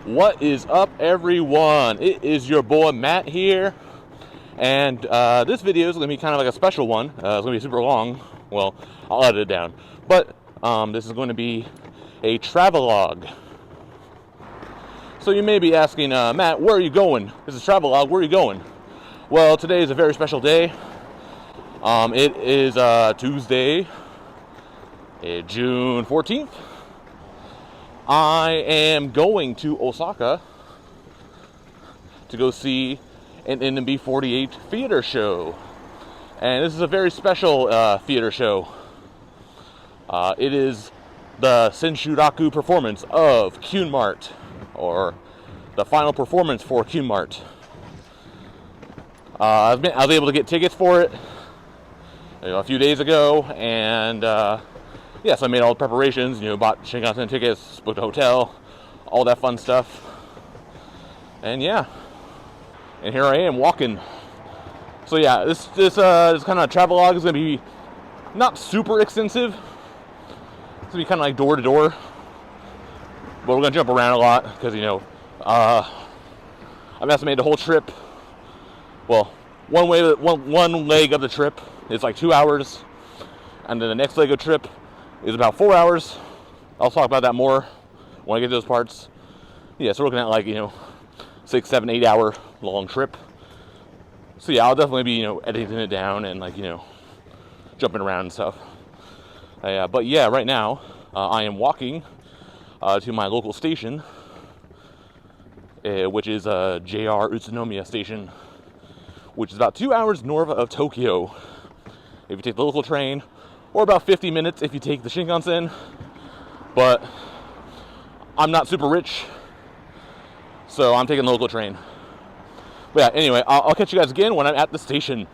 What is up, everyone? It is your boy Matt here, and this video is going to be kind of like a special one. It's going to be super long. Well, I'll edit it down, but this is going to be a travelogue. So you may be asking, Matt, where are you going? This is travelogue. Where are you going? Well, today is a very special day. It is Tuesday, June 14th. I am going to Osaka to go see an NMB48 theater show. And this is a very special theater show. It is the Shin-Osaka performance of Kyun Mart, or the final performance for Kyun Mart. I was able to get tickets for it a few days ago, and yes, I made all the preparations, bought Shinkansen tickets, booked a hotel, all that fun stuff. And yeah, and here I am walking. So yeah, this kind of travelogue is going to be not super extensive. It's going to be kind of like door to door. But we're going to jump around a lot because, I've estimated the whole trip. Well, one leg of the trip is like 2 hours. And then the next leg of the trip is about 4 hours. I'll talk about that more when I get to those parts. Yeah, so we're looking at like, 6, 7, 8 hour long trip. So yeah, I'll definitely be, editing it down and like, jumping around and stuff. But yeah, right now, I am walking to my local station, which is JR Utsunomiya Station, which is about 2 hours north of Tokyo if you take the local train, or about 50 minutes if you take the Shinkansen. But I'm not super rich, so I'm taking the local train. But yeah, anyway, I'll catch you guys again when I'm at the station.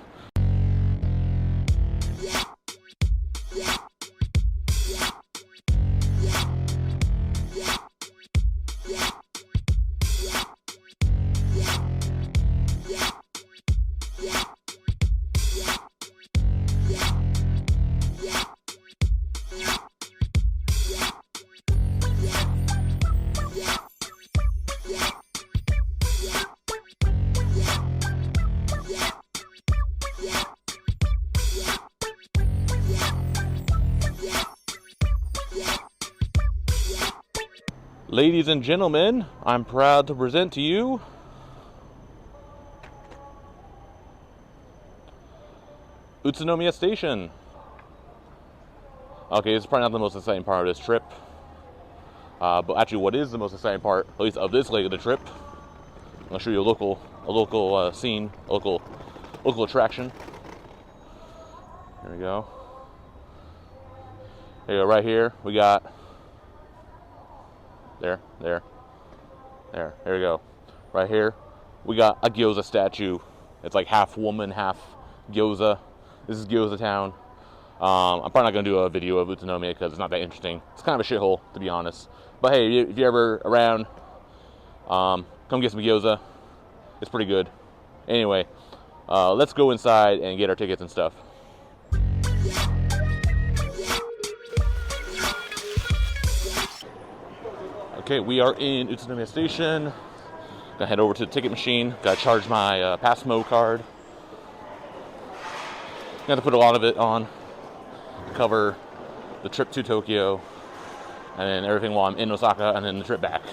Ladies and gentlemen, I'm proud to present to you Utsunomiya Station. Okay, this is probably not the most exciting part of this trip. But actually, what is the most exciting part, at least of this leg of the trip, I'll show you a local scene, a local attraction. There we go. There you go, right here, we got There we go. Right here, we got a gyoza statue. It's like half woman, half gyoza. This is Gyoza Town. I'm probably not going to do a video of Utsunomiya because it's not that interesting. It's kind of a shithole, to be honest. But hey, if you're ever around, come get some gyoza. It's pretty good. Anyway, let's go inside and get our tickets and stuff. Okay, we are in Utsunomiya Station. Gonna head over to the ticket machine. Gotta charge my Passmo card. Got to put a lot of it on to cover the trip to Tokyo, and then everything while I'm in Osaka, and then the trip back.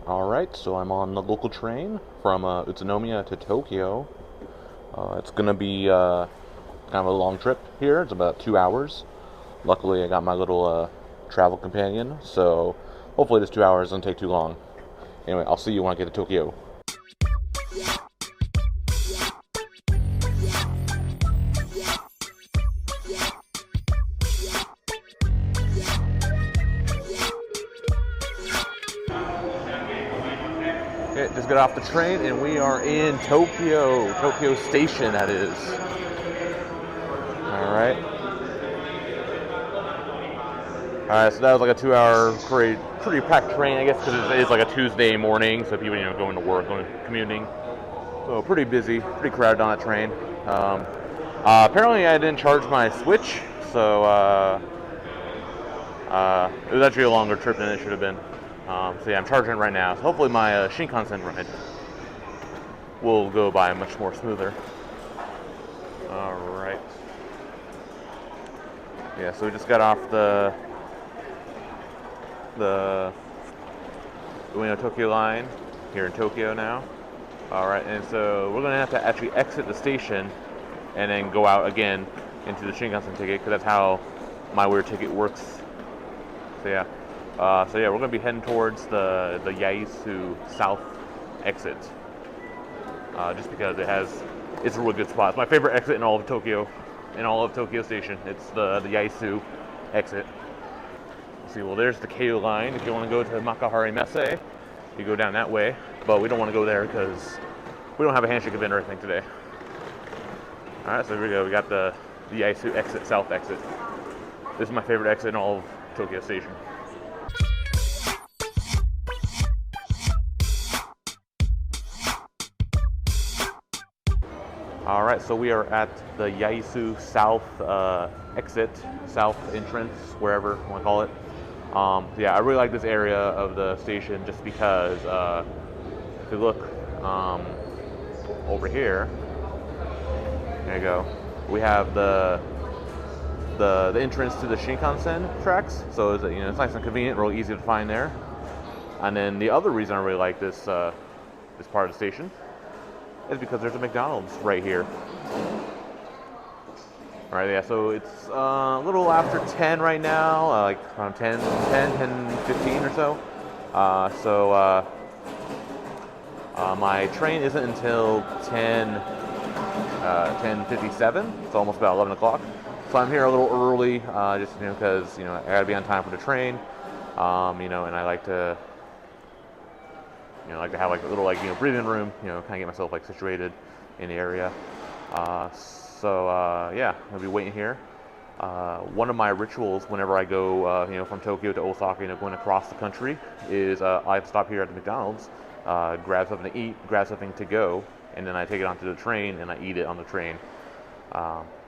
Alright, so I'm on the local train from Utsunomiya to Tokyo. It's going to be kind of a long trip here. It's about 2 hours. Luckily, I got my little travel companion, so hopefully this 2 hours doesn't take too long. Anyway, I'll see you when I get to Tokyo. Okay, just got off the train and we are in Tokyo Station, that is. Alright. Alright, so that was like a 2 hour pretty packed train, I guess, because it is like a Tuesday morning, so people, going to work, commuting. So pretty busy, pretty crowded on that train. Apparently I didn't charge my Switch, so it was actually a longer trip than it should have been. So yeah, I'm charging it right now. So hopefully my Shinkansen ride will go by much more smoother. Alright. Yeah, so we just got off the Ueno Tokyo line here in Tokyo now. Alright, and so we're going to have to actually exit the station and then go out again into the Shinkansen ticket, because that's how my weird ticket works. So yeah, we're going to be heading towards the Yaisu South exit, just because it's a really good spot. It's my favorite exit in all of Tokyo Station. It's the Yaisu exit. Let's see, well, there's the Keio line. If you want to go to Makahari Messe, you go down that way, but we don't want to go there because we don't have a handshake event or anything today. Alright, so here we go. We got the Yaisu exit, South exit. This is my favorite exit in all of Tokyo Station. Alright, so we are at the Yaisu South exit, South entrance, wherever you want to call it. Yeah, I really like this area of the station just because if you look over here, there you go, we have the entrance to the Shinkansen tracks, so it's nice and convenient, real easy to find there. And then the other reason I really like this this part of the station is because there's a McDonald's right here. Alright, yeah, so it's a little after 10 right now, like around 10, 15 or so. My train isn't until 10:57, so almost about 11 o'clock. So I'm here a little early, just because I gotta be on time for the train, and I like to have like a little breathing room, kind of get myself situated in the area. Yeah, I'll be waiting here. One of my rituals whenever I go, from Tokyo to Osaka, going across the country, is I have to stop here at the McDonald's, grab something to eat, grab something to go, and then I take it onto the train and I eat it on the train.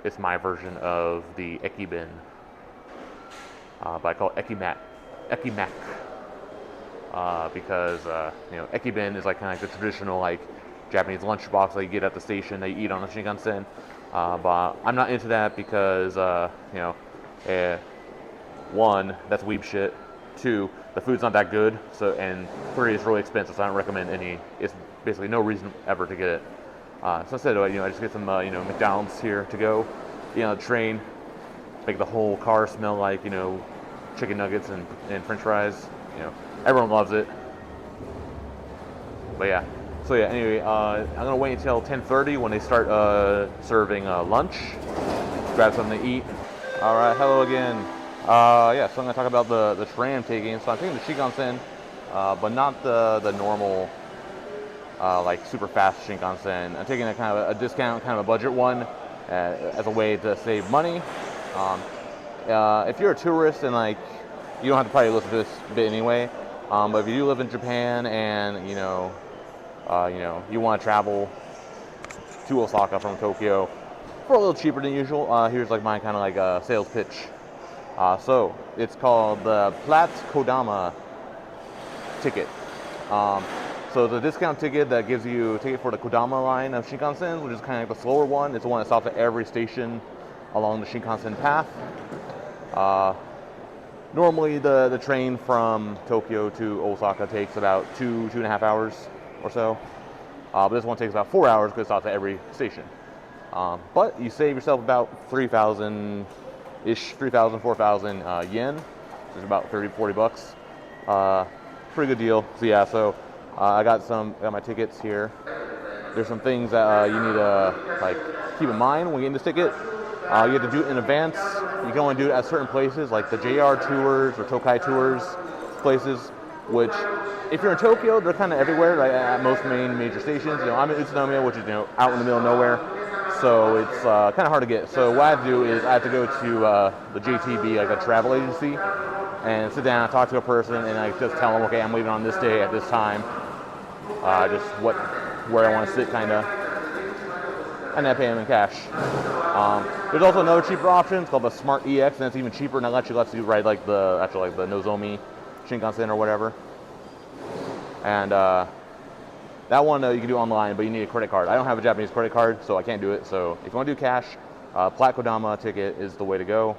It's my version of the Ekiben, but I call it Ekimak, because Ekiben is like kind of like the traditional Japanese lunchbox that you get at the station that you eat on the Shinkansen. But I'm not into that because one, that's weeb shit. Two, the food's not that good. And three, it's really expensive, so I don't recommend any. It's basically no reason ever to get it. So instead, I just get some McDonald's here to go. The train, make the whole car smell like chicken nuggets and French fries. Everyone loves it. But yeah. So yeah, anyway, I'm gonna wait until 10:30 when they start serving lunch. Grab something to eat. All right, hello again. Yeah, so I'm gonna talk about the train I'm taking. So I'm taking the Shinkansen, but not the normal super fast Shinkansen. I'm taking a kind of a discount, kind of a budget one, as a way to save money. If you're a tourist and you don't have to probably listen to this bit anyway, but if you do live in Japan and you want to travel to Osaka from Tokyo for a little cheaper than usual, here's my kind of sales pitch. So it's called the Plat Kodama ticket. So it's a discount ticket that gives you a ticket for the Kodama line of Shinkansen, which is kind of the slower one. It's the one that stops at every station along the Shinkansen path. Normally the train from Tokyo to Osaka takes about 2.5 hours or so. But this one takes about 4 hours because it stops at every station. But you save yourself about 3,000 ish, 3,000, 4,000 yen, which is about 30, 40 bucks. Pretty good deal. So yeah, so I got my tickets here. There's some things that you need to like keep in mind when getting this ticket. You have to do it in advance. You can only do it at certain places, like the JR tours or Tokai tours places, which if you're in Tokyo, they're kind of everywhere, like at most major stations. You know, I'm in Utsunomiya, which is, you know, out in the middle of nowhere, so it's kind of hard to get. So what I have to do is I have to go to the JTB, like a travel agency, and sit down and talk to a person, and I just tell them, okay, I'm leaving on this day at this time, just where I want to sit, kind of, and I pay them in cash. There's also another cheaper option. It's called the Smart EX, and it's even cheaper, and that lets you ride like the Nozomi Shinkansen or whatever. And that one you can do online, but you need a credit card. I don't have a Japanese credit card, so I can't do it. So if you want to do cash, Plat Kodama ticket is the way to go.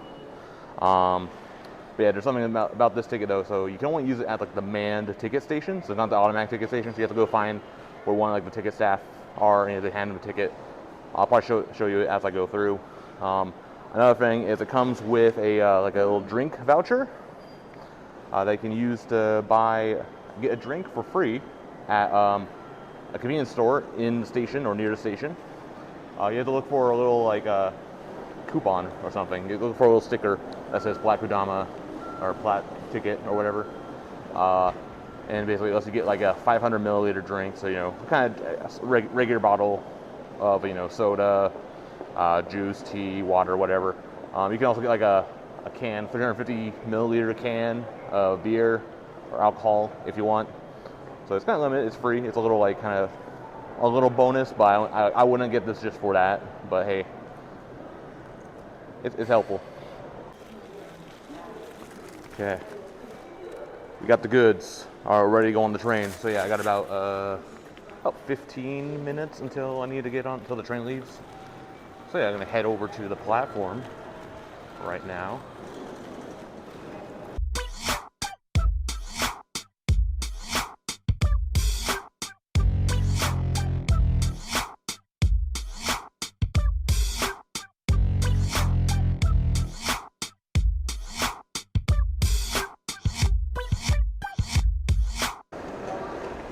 But yeah, there's something about this ticket though. So you can only use it at like the manned ticket station, so not the automatic ticket station. So you have to go find where one of like the ticket staff are, and you have to hand them a ticket. I'll probably show you it as I go through. Another thing is it comes with a like a little drink voucher that you can use to get a drink for free at a convenience store in the station or near the station. You have to look for a little like coupon or something. You look for a little sticker that says Plat Kodama or Plat ticket or whatever. And basically it lets you get like a 500 milliliter drink, so you know, kind of regular bottle of, you know, soda, juice, tea, water, whatever. You can also get like a can, 350 milliliter can of beer or alcohol if you want. So it's kind of limited. It's free. It's a little like kind of a little bonus, but I wouldn't get this just for that. But hey, it's helpful. Okay, we got the goods. Are ready to go on the train. So yeah, I got about 15 minutes until I need to get on, until the train leaves. So yeah, I'm gonna head over to the platform right now.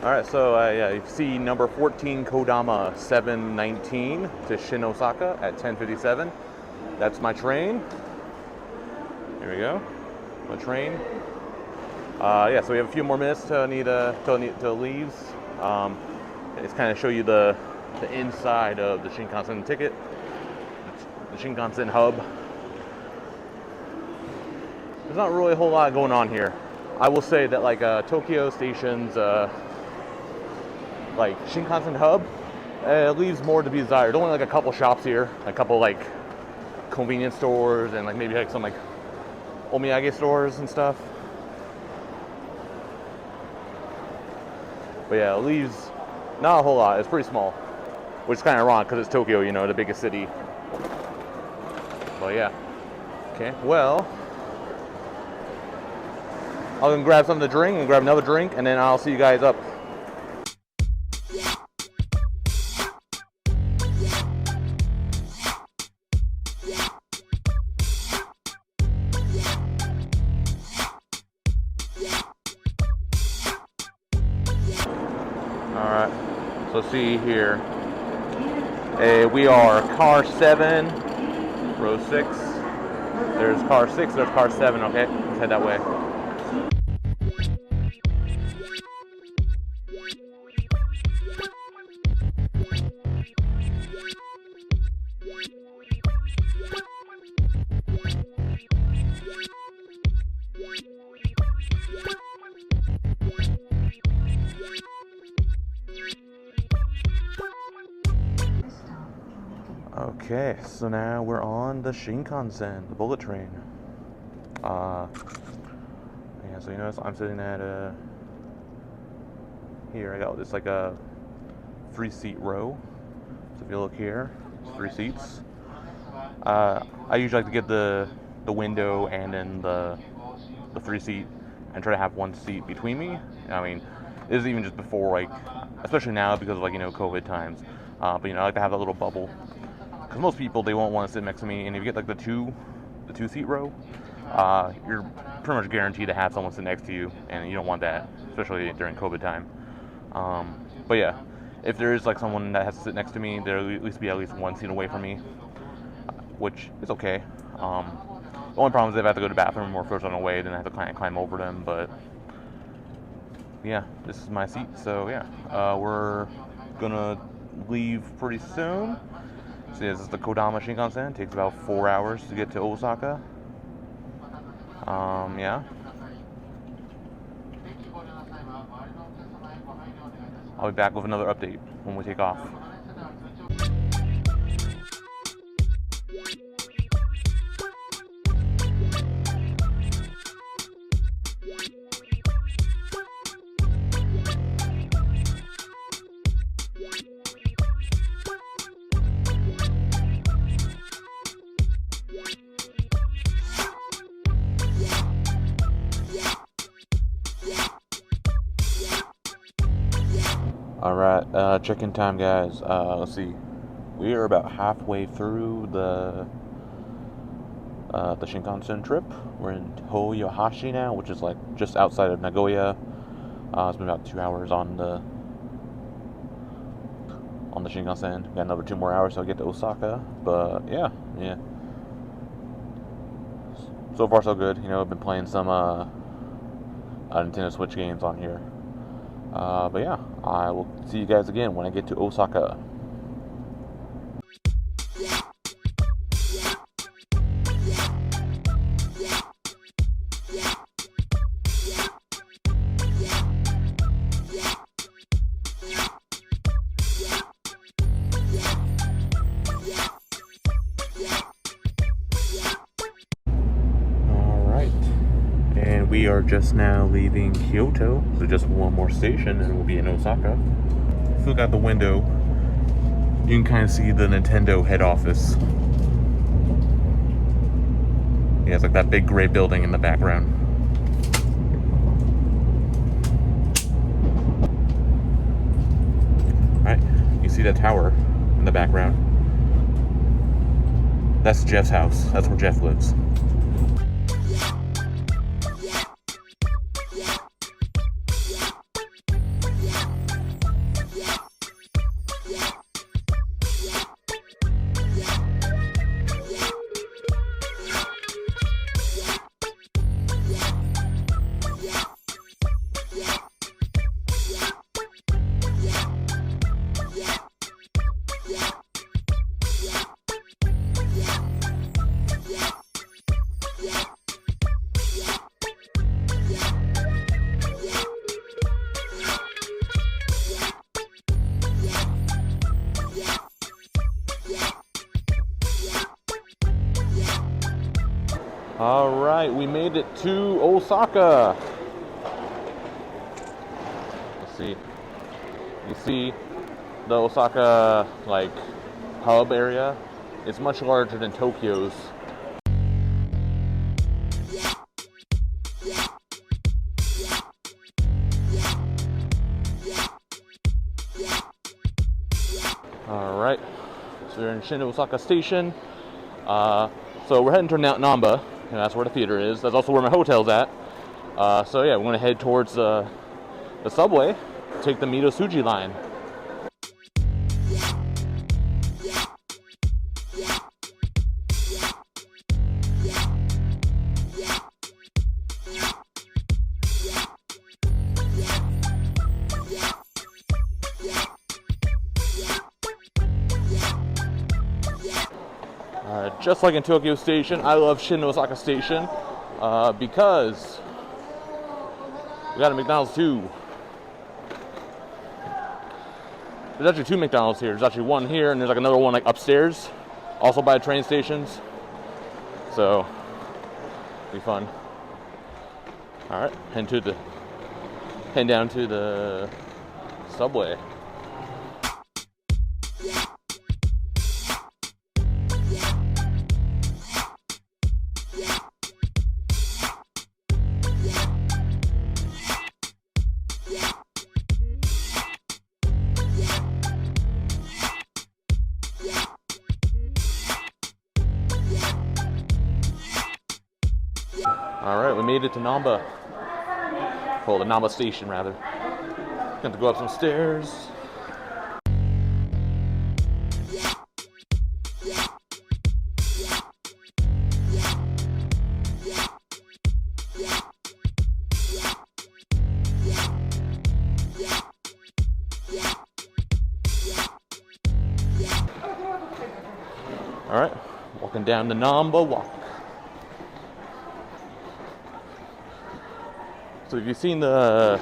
Alright, so yeah, you see number 14 Kodama 719 to Shin-Osaka at 10:57. That's my train. Here we go. My train. Yeah, so we have a few more minutes to leave. It's kind of show you the inside of the Shinkansen ticket, the Shinkansen hub. There's not really a whole lot going on here. I will say that like Tokyo Station's like Shinkansen hub, it leaves more to be desired. Only like a couple shops here, a couple like convenience stores, and like maybe like some like omiyage stores and stuff. But yeah, it leaves not a whole lot. It's pretty small, which is kind of ironic because it's Tokyo, you know, the biggest city. But yeah, okay, well, I'm gonna grab something to drink and grab another drink, and then I'll see you guys up. So see here, we are car 7, row 6. There's car 6, there's car 7, okay? Let's head that way. Okay, so now we're on the Shinkansen, the bullet train. Yeah, so you notice I'm sitting at here. I got this like a 3-seat row. So if you look here, it's 3 seats. I usually like to get the window and then the 3-seat, and try to have 1 seat between me. I mean, this is even just before, like, especially now because of, like, you know, COVID times. But you know, I like to have that little bubble. Because most people, they won't want to sit next to me, and if you get like the 2 the 2-seat row, you're pretty much guaranteed to have someone sit next to you, and you don't want that, especially during COVID time. But yeah, if there is like someone that has to sit next to me, there'll at least be at least 1 seat away from me, which is okay. The only problem is if I have to go to the bathroom or if there's on the way, then I have to climb over them. But yeah, this is my seat, so yeah, we're gonna leave pretty soon. So this is the Kodama Shinkansen. It takes about 4 hours to get to Osaka. Yeah. I'll be back with another update when we take off. Alright, check-in time, guys. Let's see. We are about halfway through the Shinkansen trip. We're in Toyohashi now, which is like just outside of Nagoya. It's been about 2 hours on the Shinkansen. Got another 2 more hours till I get to Osaka. But yeah. So far so good. You know, I've been playing some Nintendo Switch games on here. But yeah, I will see you guys again when I get to Osaka. We are just now leaving Kyoto, so just 1 more station and we'll be in Osaka. If you look out the window, you can kind of see the Nintendo head office. Yeah, it's like that big gray building in the background. Alright, you see that tower in the background? That's Jeff's house. That's where Jeff lives. Alright, we made it to Osaka. Let's see. You see the Osaka, like, hub area? It's much larger than Tokyo's. Alright, so we're in Shin-Osaka Station. So we're heading to Namba, and that's where the theater is. That's also where my hotel's at. So yeah, we're going to head towards the subway, take the Mito-Suji line. Just like in Tokyo Station, I love Shin-Osaka Station because we got a McDonald's too. There's actually 2 McDonald's here. There's actually one here, and there's like another one like upstairs, also by the train stations. So, it'll be fun. All right, head down to the subway. Alright, we made it to Namba. Well, the Namba Station, rather. Got to go up some stairs. Alright, walking down the Namba walk. So if you've seen the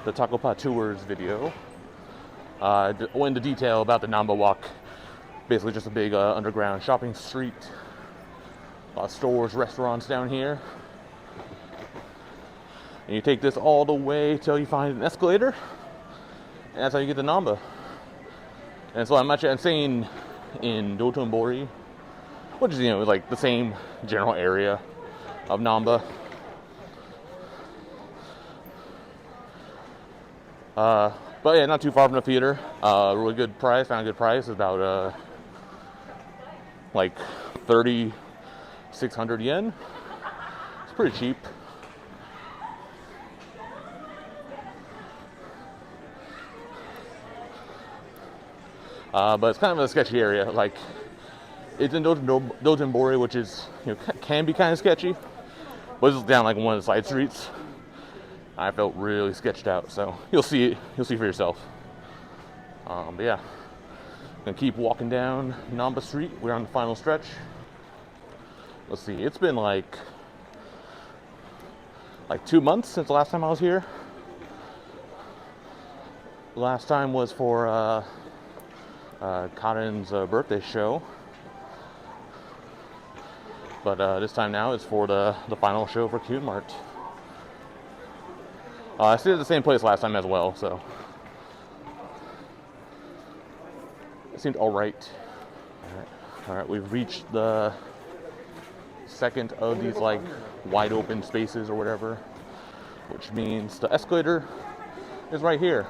Takopa Tours video, I went into detail about the Namba walk. Basically just a big underground shopping street. A lot of stores, restaurants down here. And you take this all the way till you find an escalator. And that's how you get to Namba. And so I'm staying in Dotonbori, which is, like the same general area of Namba. But yeah, not too far from the theater. Really good price. Found a good price. It's about like 3,600 yen. It's pretty cheap. But it's kind of a sketchy area. Like, it's in Dotonbori, which is, can be kind of sketchy. But it's down like one of the side streets. I felt really sketched out, so you'll see for yourself. But yeah, gonna keep walking down Namba Street. We're on the final stretch. Let's see, it's been like 2 months since the last time I was here. The last time was for Karen's birthday show. But this time now is for the final show for Kyun Mart. I stayed at the same place last time as well, so it seemed alright. Alright, we've reached the second of these like wide open spaces or whatever, which means the escalator is right here.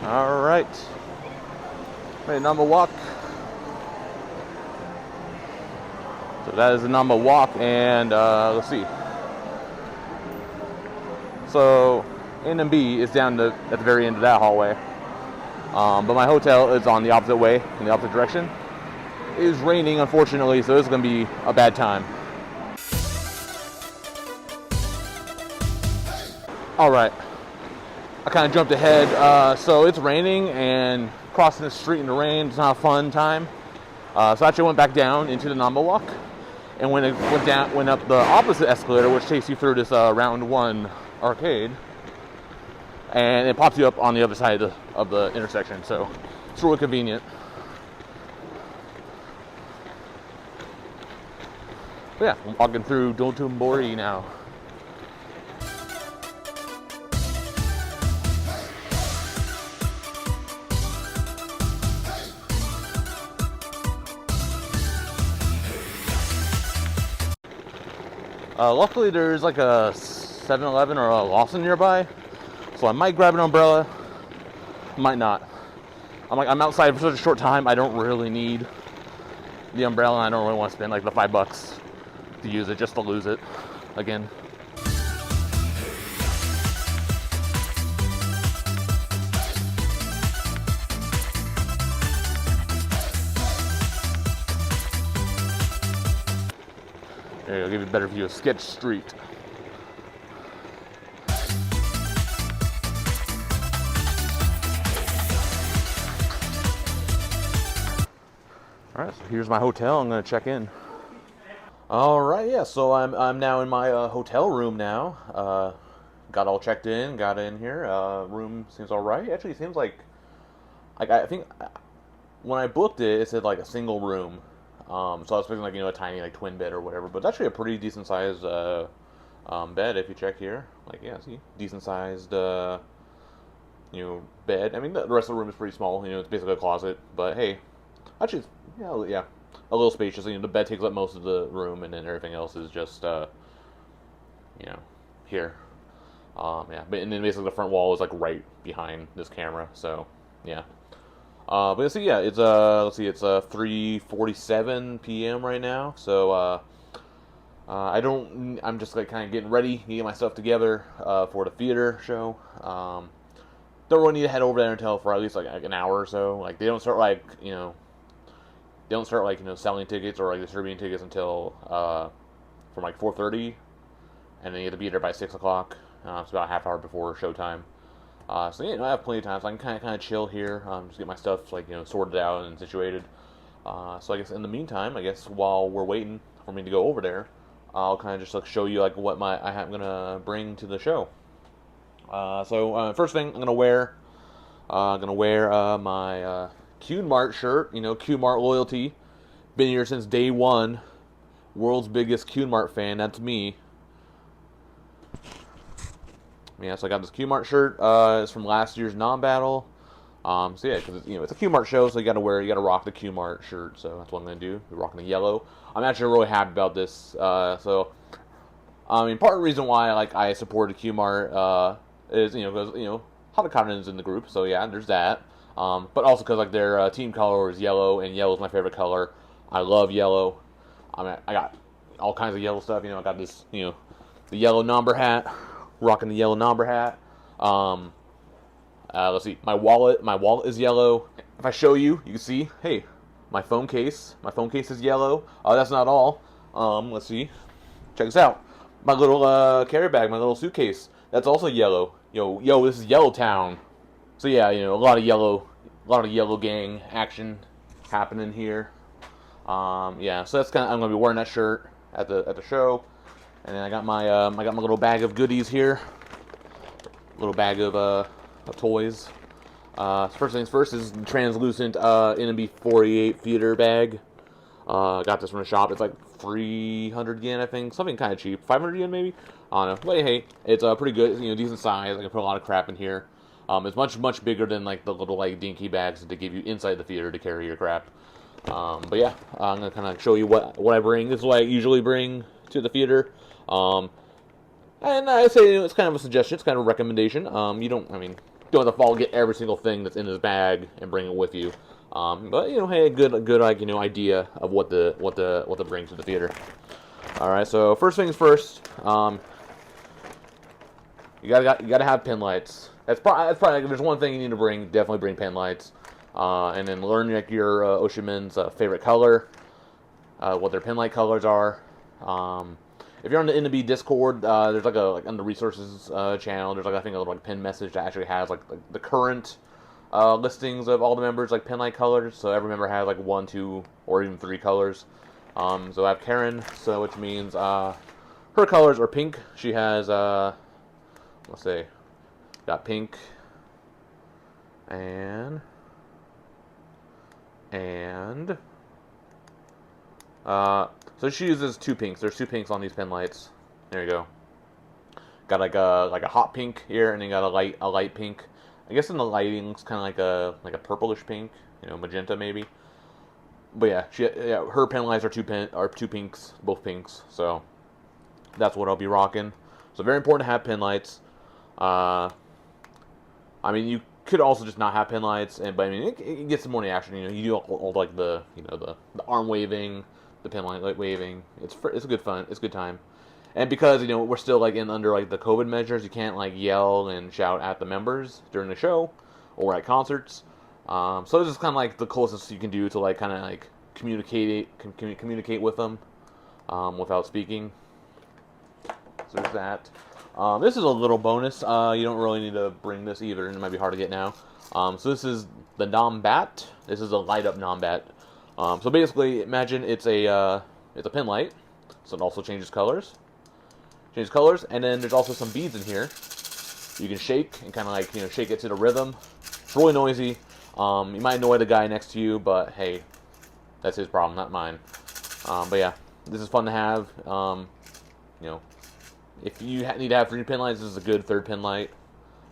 All right, ready, Namba walk. So that is the Namba walk, and let's see. So NMB is down at the very end of that hallway, but my hotel is on the opposite way, in the opposite direction. It is raining, unfortunately, so this is going to be a bad time. All right. I kind of jumped ahead, so it's raining, and crossing the street in the rain is not a fun time. So I actually went back down into the Namba walk, and went up the opposite escalator, which takes you through this round one arcade, and it pops you up on the other side of the intersection. So it's really convenient. But yeah, I'm walking through Dotonbori now. Luckily there's like a 7-Eleven or a Lawson nearby, so I might grab an umbrella, might not. I'm outside for such a short time, I don't really need the umbrella, and I don't really want to spend like the $5 to use it just to lose it again. There, I'll give you a better view of Sketch Street. All right, so here's my hotel. I'm gonna check in. All right, yeah. So I'm now in my hotel room now. Got all checked in. Got in here. Room seems all right. Actually, it seems like I think when I booked it, it said like a single room. So I was expecting like, a tiny like twin bed or whatever, but it's actually a pretty decent sized bed if you check here. Like, yeah, see, decent sized bed. I mean, the rest of the room is pretty small. It's basically a closet. But hey, actually, yeah, a little spacious. The bed takes up most of the room, and then everything else is just, here. Yeah, and then basically the front wall is like right behind this camera. So, yeah. But let's see, yeah, it's 3:47 p.m. right now. So, I'm just like kind of getting ready, getting my stuff together for the theater show. Don't really need to head over there until for at least like an hour or so. Like they don't start selling tickets or like distributing tickets until from like 4:30, and then you have to be there by 6 o'clock. It's about a half hour before showtime. So yeah, I have plenty of time, so I can kind of chill here, just get my stuff like sorted out and situated. So I guess in the meantime, I guess while we're waiting for me to go over there, I'll kind of just like show you like what I'm gonna bring to the show. So first thing I'm gonna wear my Kyun Mart shirt. Kyun Mart loyalty. Been here since day one. World's biggest Kyun Mart fan. That's me. Yeah, so I got this Kyun Mart shirt. It's from last year's non-battle. So yeah, because it's a Kyun Mart show, so you gotta rock the Kyun Mart shirt. So that's what I'm gonna do. We're rocking the yellow. I'm actually really happy about this. So I mean, part of the reason why I supported Kyun Mart is because Hatakana is in the group. So yeah, there's that. But also because like their team color is yellow, and yellow is my favorite color. I love yellow. I mean, I got all kinds of yellow stuff. I got this the yellow Namba hat. Rocking the yellow Namba hat. Let's see. My wallet is yellow. If I show you, you can see. Hey, my phone case. My phone case is yellow. That's not all. Let's see. Check this out. My little carry bag, my little suitcase. That's also yellow. Yo, this is Yellow Town. So yeah, a lot of yellow gang action happening here. Yeah. So that's I'm gonna be wearing that shirt at the show. And then I got my little bag of goodies here. Little bag of toys. First things first is the translucent NMB48 theater bag. Got this from the shop. It's like 300 yen, I think. Something kind of cheap. 500 yen maybe? I don't know. But hey, it's pretty good. Decent size. I can put a lot of crap in here. It's much bigger than like the little like dinky bags that they give you inside the theater to carry your crap. But yeah, I'm gonna kind of show you what I bring. This is what I usually bring to the theater. And I say it's kind of a suggestion. It's kind of a recommendation. You don't have to follow get every single thing that's in this bag and bring it with you. But hey, a good like idea of what to bring to the theater. All right, so first things first. You gotta have pin lights. That's probably like, if there's one thing you need to bring, definitely bring pin lights. And then learn like your Oshimen's favorite color, what their pin light colors are. If you're on the NMB Discord, there's like on the resources channel, there's I think a little pin message that actually has like the current listings of all the members pin light colors. So every member has 1, 2, or even 3 colors. So I have Karen, which means her colors are pink. She has let's see, got pink and so she uses 2 pinks. There's 2 pinks on these pin lights. There you go. Got like a hot pink here, and then got a light pink. I guess in the lighting it's kind of like a purplish pink, magenta maybe. But yeah, her pin lights are 2 pinks, both pinks. So that's what I'll be rocking. So very important to have pin lights. I mean, you could also just not have pin lights, but I mean it gets some more action. You do all like the arm waving, the pin light waving. It's good fun. It's a good time. And because we're still under the COVID measures, you can't yell and shout at the members during the show or at concerts. So this is kind of the closest you can do to communicate with them without speaking. So there's that. This is a little bonus. You don't really need to bring this either, and it might be hard to get now. So this is the Nambat. This is a light up Nambat. So basically, imagine it's a pin light. So it also changes colors. And then there's also some beads in here. You can shake and kind of shake it to the rhythm. It's really noisy. You might annoy the guy next to you, but hey, that's his problem, not mine. But yeah, this is fun to have. If you need to have 3 pin lights, this is a good 3rd pin light.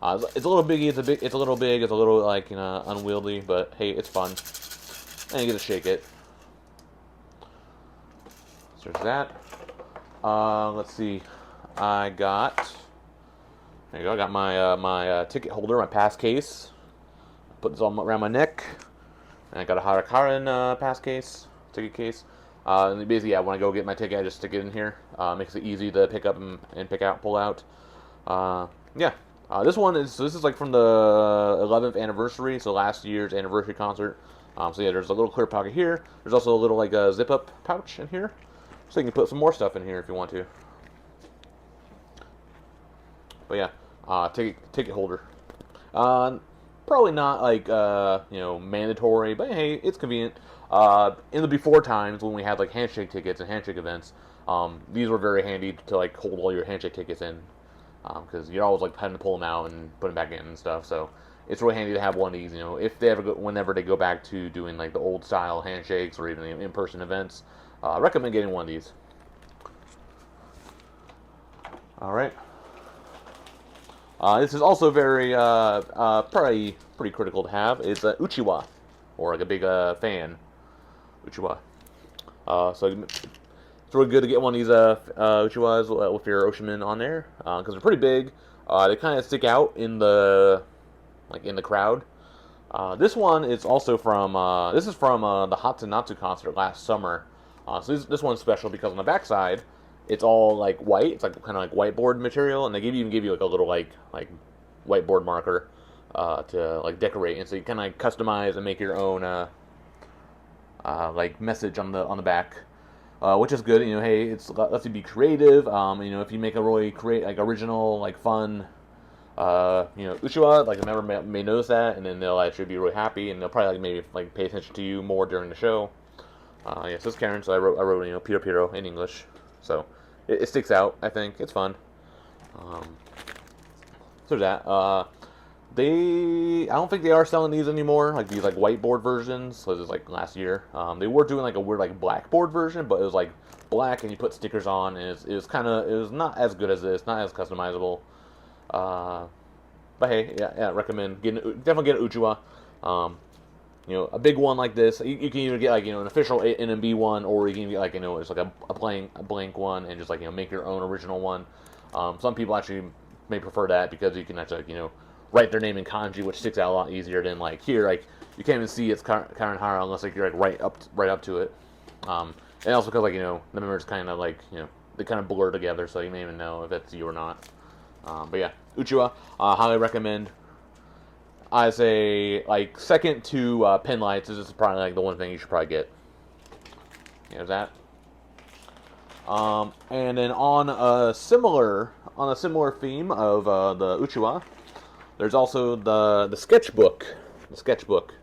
It's a little biggy. It's a little big. It's a little like unwieldy, but hey, it's fun. And you get to shake it. So there's that. Let's see. I got. There you go. I got my ticket holder, my pass case. Put this all around my neck. And I got a Harakaran pass case, ticket case. And basically, yeah, when I go get my ticket, I just stick it in here. Makes it easy to pick up and pick out, pull out. Yeah. This is like from the 11th anniversary, so last year's anniversary concert. So yeah, there's a little clear pocket here. There's also a little like a zip up pouch in here, so you can put some more stuff in here if you want to. But yeah, ticket holder. Probably not like mandatory, but hey, it's convenient. In the before times when we had like handshake tickets and handshake events, these were very handy to like hold all your handshake tickets in, because you're always like having to pull them out and put them back in and stuff. So it's really handy to have one of these. If they whenever they go back to doing like the old style handshakes or even in-person events, I recommend getting one of these. All right. This is also very probably pretty critical to have. It's Uchiwa, or like a big fan. Uchiwa. So it's really good to get one of these Uchiwas with your Oshiman on there, because they're pretty big. They kind of stick out in the crowd. This one is also from this is from the Hatsunatsu concert last summer. So this one's special because on the backside, it's all like white. It's like kind of like whiteboard material, and they even give you like a little like whiteboard marker to like decorate, and so you kind of like customize and make your own like message on the back, which is good. Hey, it lets you be creative. If you make a really original, like fun, Uchiwa, like a member may notice that, and then they'll actually be really happy, and they'll probably maybe pay attention to you more during the show. Yes, this is Karen. So I wrote Piro Piro in English, so it sticks out. I think it's fun. So that I don't think they are selling these anymore, like these like whiteboard versions. So this is like last year. They were doing like a weird like blackboard version, but it was like black and you put stickers on, and it was not as good as this, not as customizable. But hey, yeah, recommend definitely get an Uchiwa. A big one like this, you can either get like an official NMB one, or you can get like it's like a blank one, and just like make your own original one. Some people actually may prefer that because you can actually write their name in kanji, which sticks out a lot easier than like here. Like you can't even see it's Karen Hara unless like you're like right up to it. And also because the members kind of like they kind of blur together, so you may even know if it's you or not. But yeah, Uchiwa, highly recommend. I say like second to pin lights. This is probably like the one thing you should probably get. There's that. And then on a similar theme of the Uchiwa, there's also the sketchbook. The sketchbook.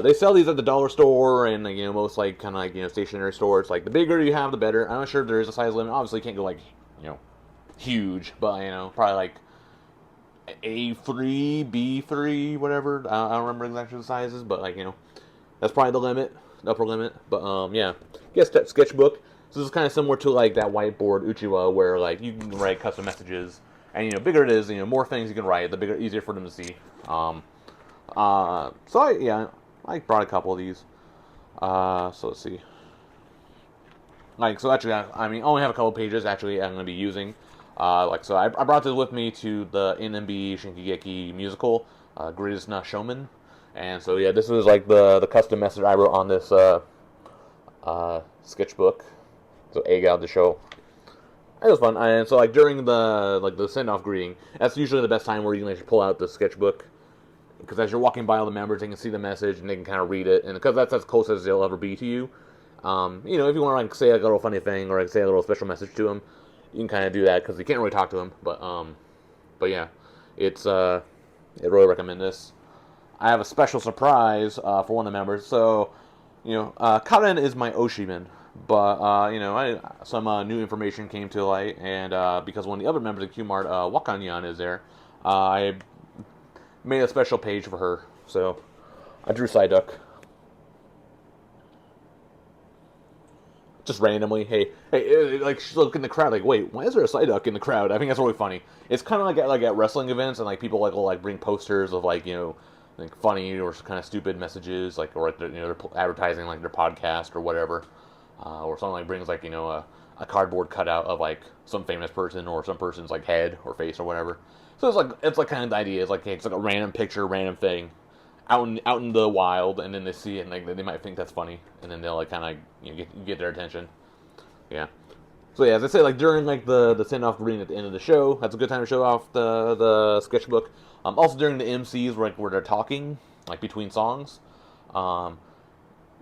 They sell these at the dollar store and most like kind of like stationery stores. Like the bigger you have, the better. I'm not sure if there is a size limit. Obviously, you can't go like huge, but probably like A3, B3, whatever. I don't remember exactly the sizes, but like that's probably the limit, the upper limit. But yeah, guess that sketchbook. So this is kind of similar to like that whiteboard Uchiwa, where like you can write custom messages, and bigger it is, more things you can write, the bigger, easier for them to see. So I brought a couple of these. So let's see. So actually, I only have a couple pages actually I'm going to be using. So I brought this with me to the NMB Shinkigeki musical, Greatest Showman. And so yeah, this was like the custom message I wrote on this sketchbook. So egg out the show. It was fun. And so like during the send off greeting, that's usually the best time where you can actually pull out the sketchbook, because as you're walking by all the members, they can see the message and they can kind of read it, and because that's as close as they'll ever be to you. If you want to like say like a little funny thing or like say a little special message to them, you can kind of do that because you can't really talk to them. But yeah, it's I really recommend this. I have a special surprise for one of the members. So Karen is my Oshiman, but some new information came to light, and because one of the other members of Q Mart, Wakanyan, is there, I made a special page for her. So I drew Psyduck. just randomly, hey, like look in the crowd, like wait, why is there a Psyduck in the crowd? I think that's really funny. It's kind of like at wrestling events, and like people like will like bring posters of like like funny or kind of stupid messages, like or they're advertising like their podcast or whatever, or someone like brings like a cardboard cutout of like some famous person or some person's like head or face or whatever. So it's like kind of the idea. It's like a random picture, random thing, out in the wild, and then they see it and like they might think that's funny, and then they'll like kind of get their attention. Yeah. So yeah, as I say, like during like the send off reading at the end of the show, that's a good time to show off the sketchbook. Also during the MCs where they're talking like between songs.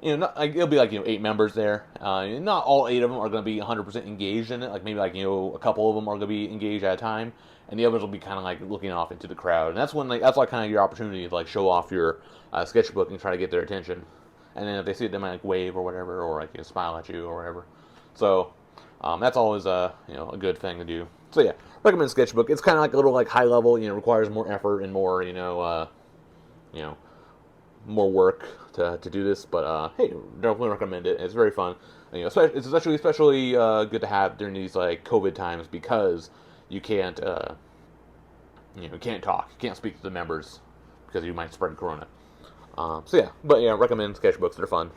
Not, like, it'll be like 8 members there. Not all 8 of them are going to be 100% engaged in it. Like maybe like a couple of them are going to be engaged at a time, and the others will be kind of like looking off into the crowd. And that's when that's like kind of your opportunity to like show off your sketchbook and try to get their attention. And then if they see it, they might like wave or whatever, or like smile at you or whatever. So that's always a good thing to do. So yeah, recommend sketchbook. It's kind of like a little like high level. Requires more effort and more more work to do this, but hey, definitely recommend it. It's very fun. It's especially good to have during these like COVID times because you can't can't talk, you can't speak to the members because you might spread corona. So yeah, but yeah, recommend sketchbooks. They're fun.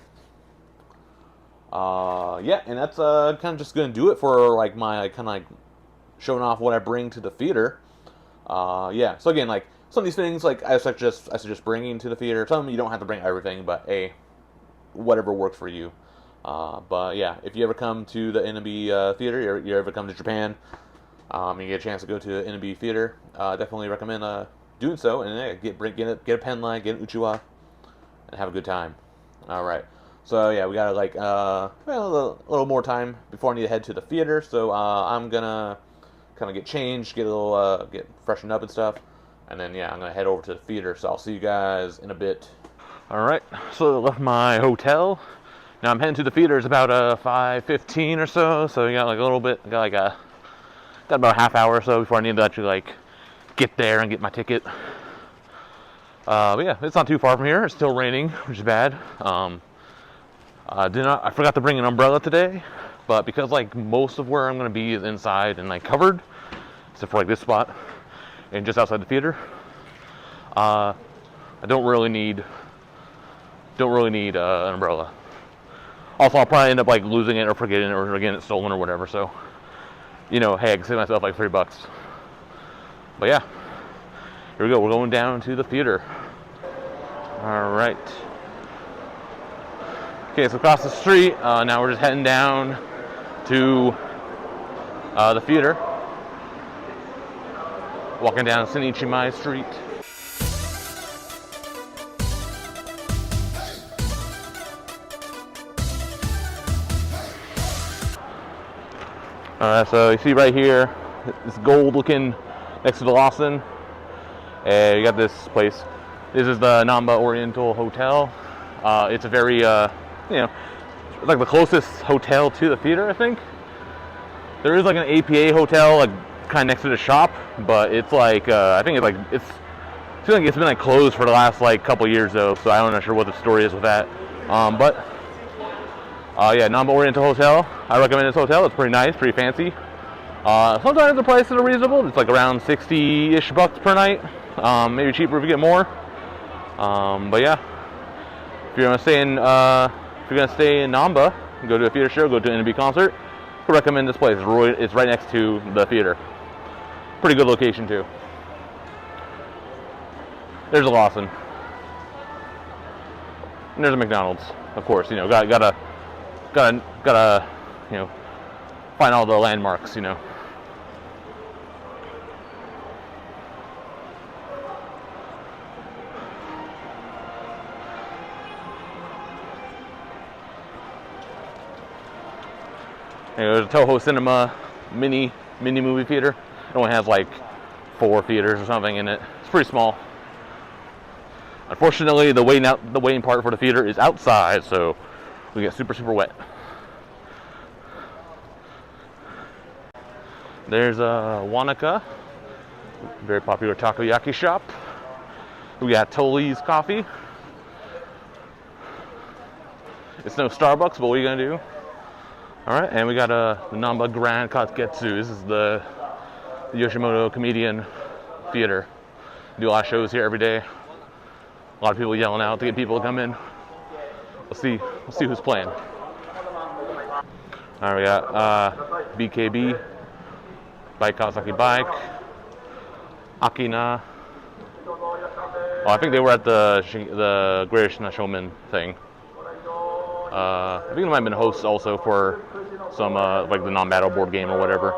Yeah, and that's kind of just gonna do it for like my kind of like showing off what I bring to the theater. Yeah, so again, like some of these things, like I suggest bringing to the theater. Some you don't have to bring everything, but whatever works for you. But yeah, if you ever come to the NMB theater, you ever come to Japan, and you get a chance to go to the NMB theater, definitely recommend doing so. And get a pen light, get an uchiwa, and have a good time. All right. So yeah, we got like a little more time before I need to head to the theater. So I'm gonna kind of get changed, get a little get freshened up and stuff. And then, yeah, I'm going to head over to the theater, so I'll see you guys in a bit. Alright, so I left my hotel. Now I'm heading to the theater. It's about 5:15 or so, so we got like a little bit, got about a half hour or so before I need to actually like get there and get my ticket. But yeah, it's not too far from here. It's still raining, which is bad. I forgot to bring an umbrella today, but because like most of where I'm going to be is inside and like covered, except for like this spot, and just outside the theater, I don't really need an umbrella. Also, I'll probably end up like losing it or forgetting it or getting it stolen or whatever. So, hey, I can save myself like $3. But yeah, here we go. We're going down to the theater. All right. Okay, so across the street. Now we're just heading down to the theater. Walking down Shin-Osaka Street. So you see right here, this gold looking next to the Lawson. You got this place. This is the Namba Oriental Hotel. It's a very, it's like the closest hotel to the theater, I think. There is like an APA hotel, like kind of next to the shop, but it's like I think it seems like it's been like closed for the last like couple years though, so I'm not sure what the story is with that. But yeah, Namba Oriental Hotel. I recommend this hotel. It's pretty nice, pretty fancy. Sometimes the prices are reasonable. It's like around $60-ish per night. Maybe cheaper if you get more. But yeah, if you're gonna stay in Namba, go to a theater show, go to an NMB concert, I recommend this place. It's right next to the theater. Pretty good location too. There's a Lawson. And there's a McDonald's, of course. Gotta find all the landmarks. There's a Toho Cinema mini movie theater. It only has like 4 theaters or something in it. It's pretty small. Unfortunately, the waiting part for the theater is outside, so we get super wet. There's Wanaka, very popular takoyaki shop. We got Tolly's coffee. It's no Starbucks, but what are you gonna do? All right, and we got the Namba Grand Katketsu. This is the Yoshimoto Comedian Theater. Do a lot of shows here every day. A lot of people yelling out to get people to come in. We'll see who's playing. All right, we got BKB, Bike Kawasaki Bike, Akina. Oh, I think they were at the Greatest Showman thing. I think they might have been hosts also for some like the non-battle board game or whatever.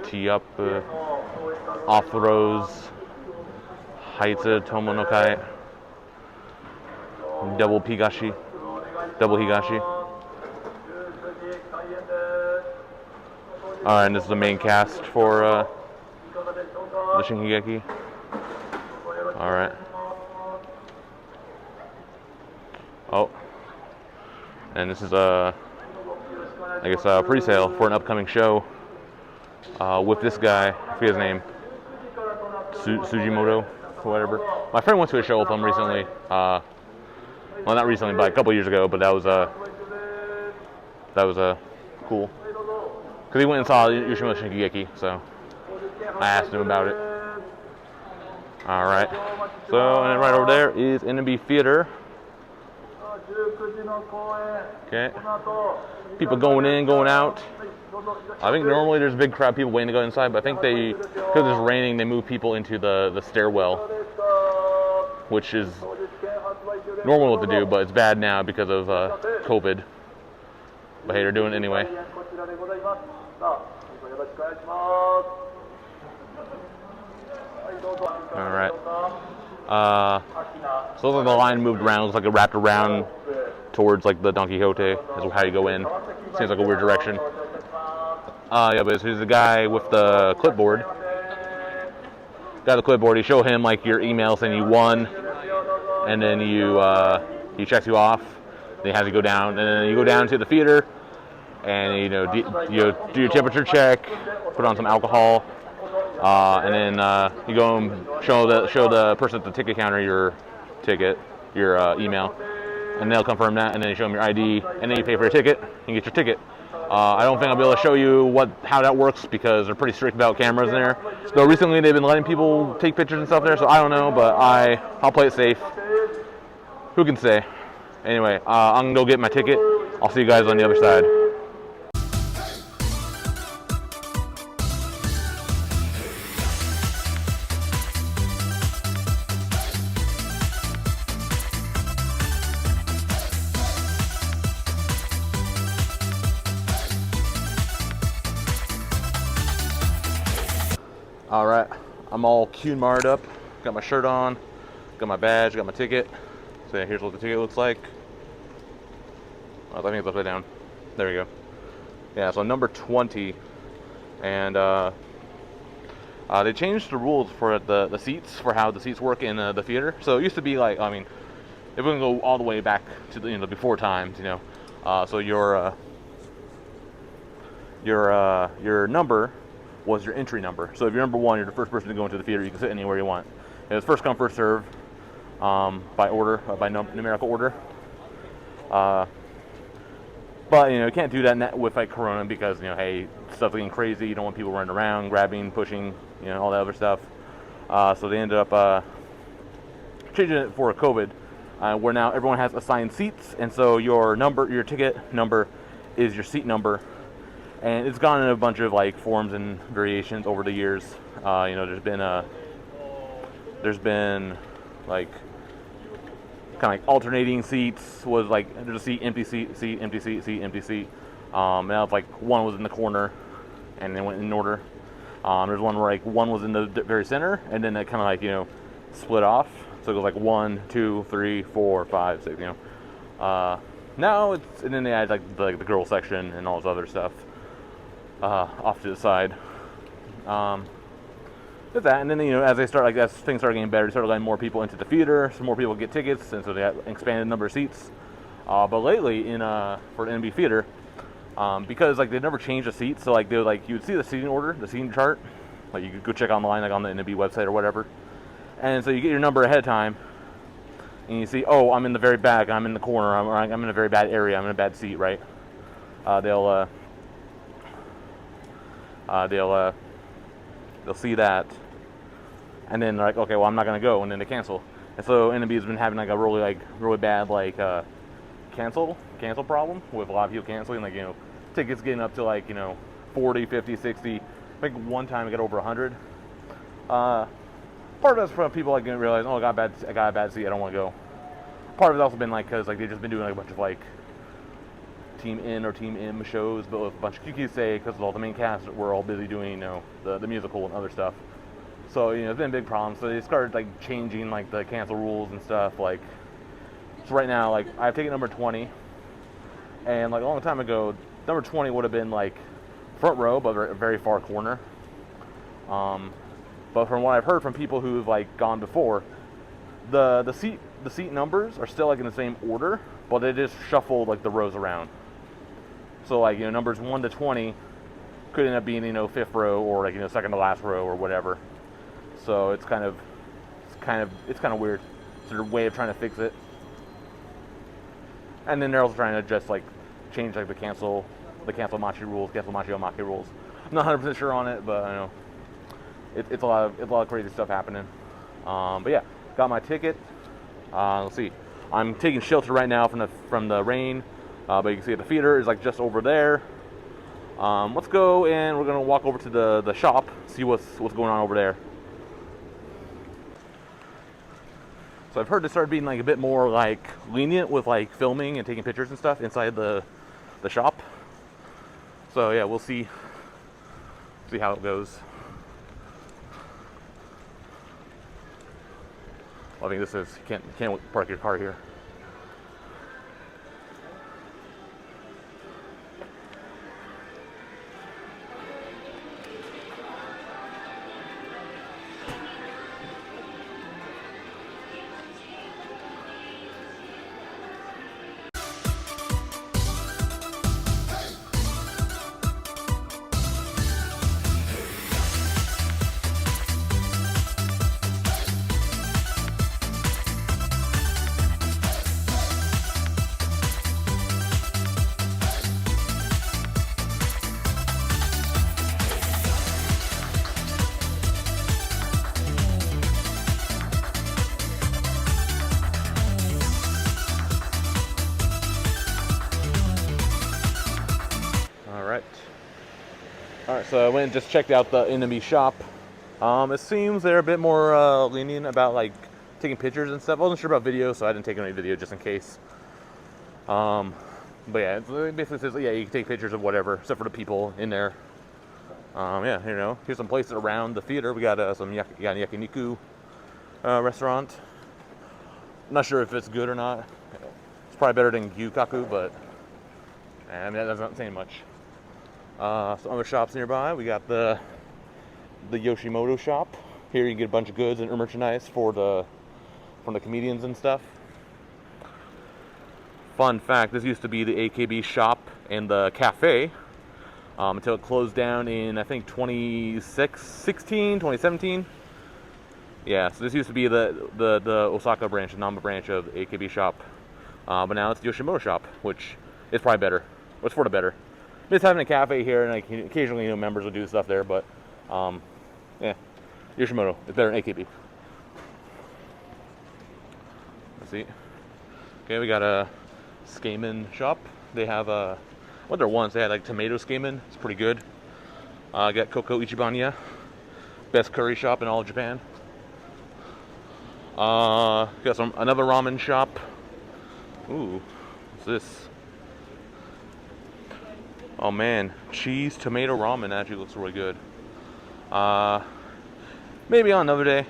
Tee up, off throws, Haitsu Tomonokai, double Higashi. Alright, and this is the main cast for the Shingeki. Alright. Oh. And this is I guess a pre-sale for an upcoming show with this guy, I forget his name, Sujimoto, or whatever. My friend went to a show with him recently. Well, not recently, but a couple years ago. But that was cool. Because he went and saw Yoshimoto Shingeki, so I asked him about it. Alright. So, and then right over there is NMB Theater. Okay. People going in, going out. I think normally there's a big crowd of people waiting to go inside, but I think because it's raining, they move people into the stairwell, which is normal what to do, but it's bad now because of COVID. But hey, they're doing it anyway. Alright. So looks like the line moved around. Looks like it wrapped around towards like the Don Quixote. Is how you go in. Seems like a weird direction. Yeah, but here's the guy with the clipboard. Got the clipboard. You show him like your email saying you won, and then he checks you off. Then he has you go down, and then you go down to the theater, and you do your temperature check, put on some alcohol. And then you go and show the person at the ticket counter your ticket, your email, and they'll confirm that. And then you show them your ID, and then you pay for your ticket and get your ticket. I don't think I'll be able to show you how that works because they're pretty strict about cameras in there. So recently they've been letting people take pictures and stuff there, so I don't know, but I'll play it safe. Who can say? Anyway, I'm gonna go get my ticket. I'll see you guys on the other side. Alright, I'm all Kyun Mart up, got my shirt on, got my badge, got my ticket. So here's what the ticket looks like. Oh, I think it's upside down. There we go. Yeah, so number 20. And they changed the rules for the seats, for how the seats work in the theater. So it used to be like, I mean, if we can go all the way back to the before times, so your number was your entry number. So if you're number 1, you're the first person to go into the theater. You can sit anywhere you want. It was first come, first serve, by order, by numerical order. But you can't do that with like Corona because hey, stuff's getting crazy. You don't want people running around, grabbing, pushing, all that other stuff. So they ended up changing it for COVID, where now everyone has assigned seats, and so your ticket number, is your seat number. And it's gone in a bunch of like forms and variations over the years. There's been like kind of like alternating seats. Was like there's a seat, empty seat, empty seat, empty seat. Now it's like one was in the corner, and then went in order. There's one where like one was in the very center, and then it kind of like split off. So it goes like 1, 2, 3, 4, 5, 6. Now it's, and then they add like the girl section and all this other stuff. Off to the side. With that, and then as things start getting better, they start letting more people into the theater, so more people get tickets, and so they have expanded number of seats. But lately, for the NMB Theater, because like they never changed the seats, so like you would see the seating order, the seating chart, like you could go check online, like on the NMB website or whatever, and so you get your number ahead of time, and you see, oh, I'm in the very back, I'm in the corner, I'm in a very bad area, I'm in a bad seat, right? They'll see that, and then they're like, okay, well, I'm not gonna go, and then they cancel. And so NMB has been having like a really bad cancel problem with a lot of people canceling, like, you know, tickets getting up to like, you know, 40, 50, 60. I think one time I got over 100. Part of that's from people like didn't realize, oh, I got a bad seat, I don't want to go. Part of it's also been like because like they've just been doing like a bunch of like Team N or Team M shows, but with a bunch of QQC because all the main cast were all busy doing, you know, the musical and other stuff. So, you know, it's been a big problem. So they started like changing like the cancel rules and stuff. Like, so right now, like I've taken number 20, and like a long time ago, number 20 would have been like front row, but a very far corner. But from what I've heard from people who've like gone before, the seat numbers are still like in the same order, but they just shuffled like the rows around. So like, you know, numbers 1 to 20 could end up being, you know, 5th row or like, you know, second to last row or whatever. So it's kind of weird. It's their way of trying to fix it. And then they're also trying to just like change like the cancel machi rules, cancel machi omake rules. I'm not 100% sure on it, but I know it's a lot of crazy stuff happening. But yeah, got my ticket. Let's see. I'm taking shelter right now from the rain, but you can see the theater is like just over there. Let's go and we're gonna walk over to the shop, see what's going on over there. So I've heard they started being like a bit more like lenient with like filming and taking pictures and stuff inside the shop. So yeah, we'll see how it goes. Well, I think this is you can't park your car here. Alright, so I went and just checked out the NMB Shop. It seems they're a bit more lenient about like taking pictures and stuff. I wasn't sure about video, so I didn't take any video just in case. But yeah, it basically says, yeah, you can take pictures of whatever, except for the people in there. Yeah, you know, here's some places around the theater. We got some yakiniku restaurant. I'm not sure if it's good or not. It's probably better than gyukaku, but I mean, that doesn't say much. Some other shops nearby. We got the Yoshimoto shop. Here you can get a bunch of goods and merchandise from the comedians and stuff. Fun fact, this used to be the AKB shop and the cafe until it closed down in, I think, 2017. Yeah, so this used to be the Osaka branch, the Namba branch of the AKB shop. But now it's the Yoshimoto shop, which is probably better. It's for the better. Just having a cafe here, and like occasionally, you know, members will do stuff there, but yeah, Yoshimoto is better than AKB. Let's see. Okay, we got a Skamen shop. They have what there once they had like tomato Skamen. It's pretty good. Got Koko Ichibanya, best curry shop in all of Japan. Got another ramen shop. Ooh, what's this? Oh man, cheese tomato ramen actually looks really good. Maybe on another day,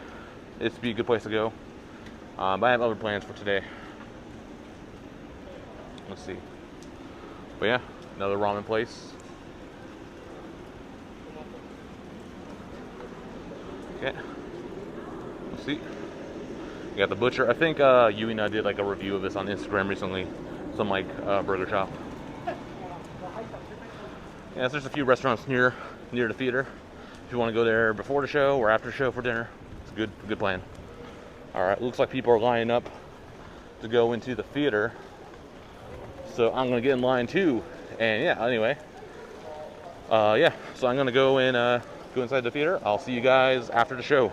it'd be a good place to go. But I have other plans for today. Let's see. But yeah, another ramen place. Okay. Let's see. We got the butcher. I think Yuina did like a review of this on Instagram recently. Some like burger shop. Yeah, so there's a few restaurants near the theater. If you want to go there before the show or after the show for dinner, it's a good plan. All right, looks like people are lining up to go into the theater. So I'm gonna get in line too. And yeah, anyway. Yeah, so I'm gonna go and go inside the theater. I'll see you guys after the show.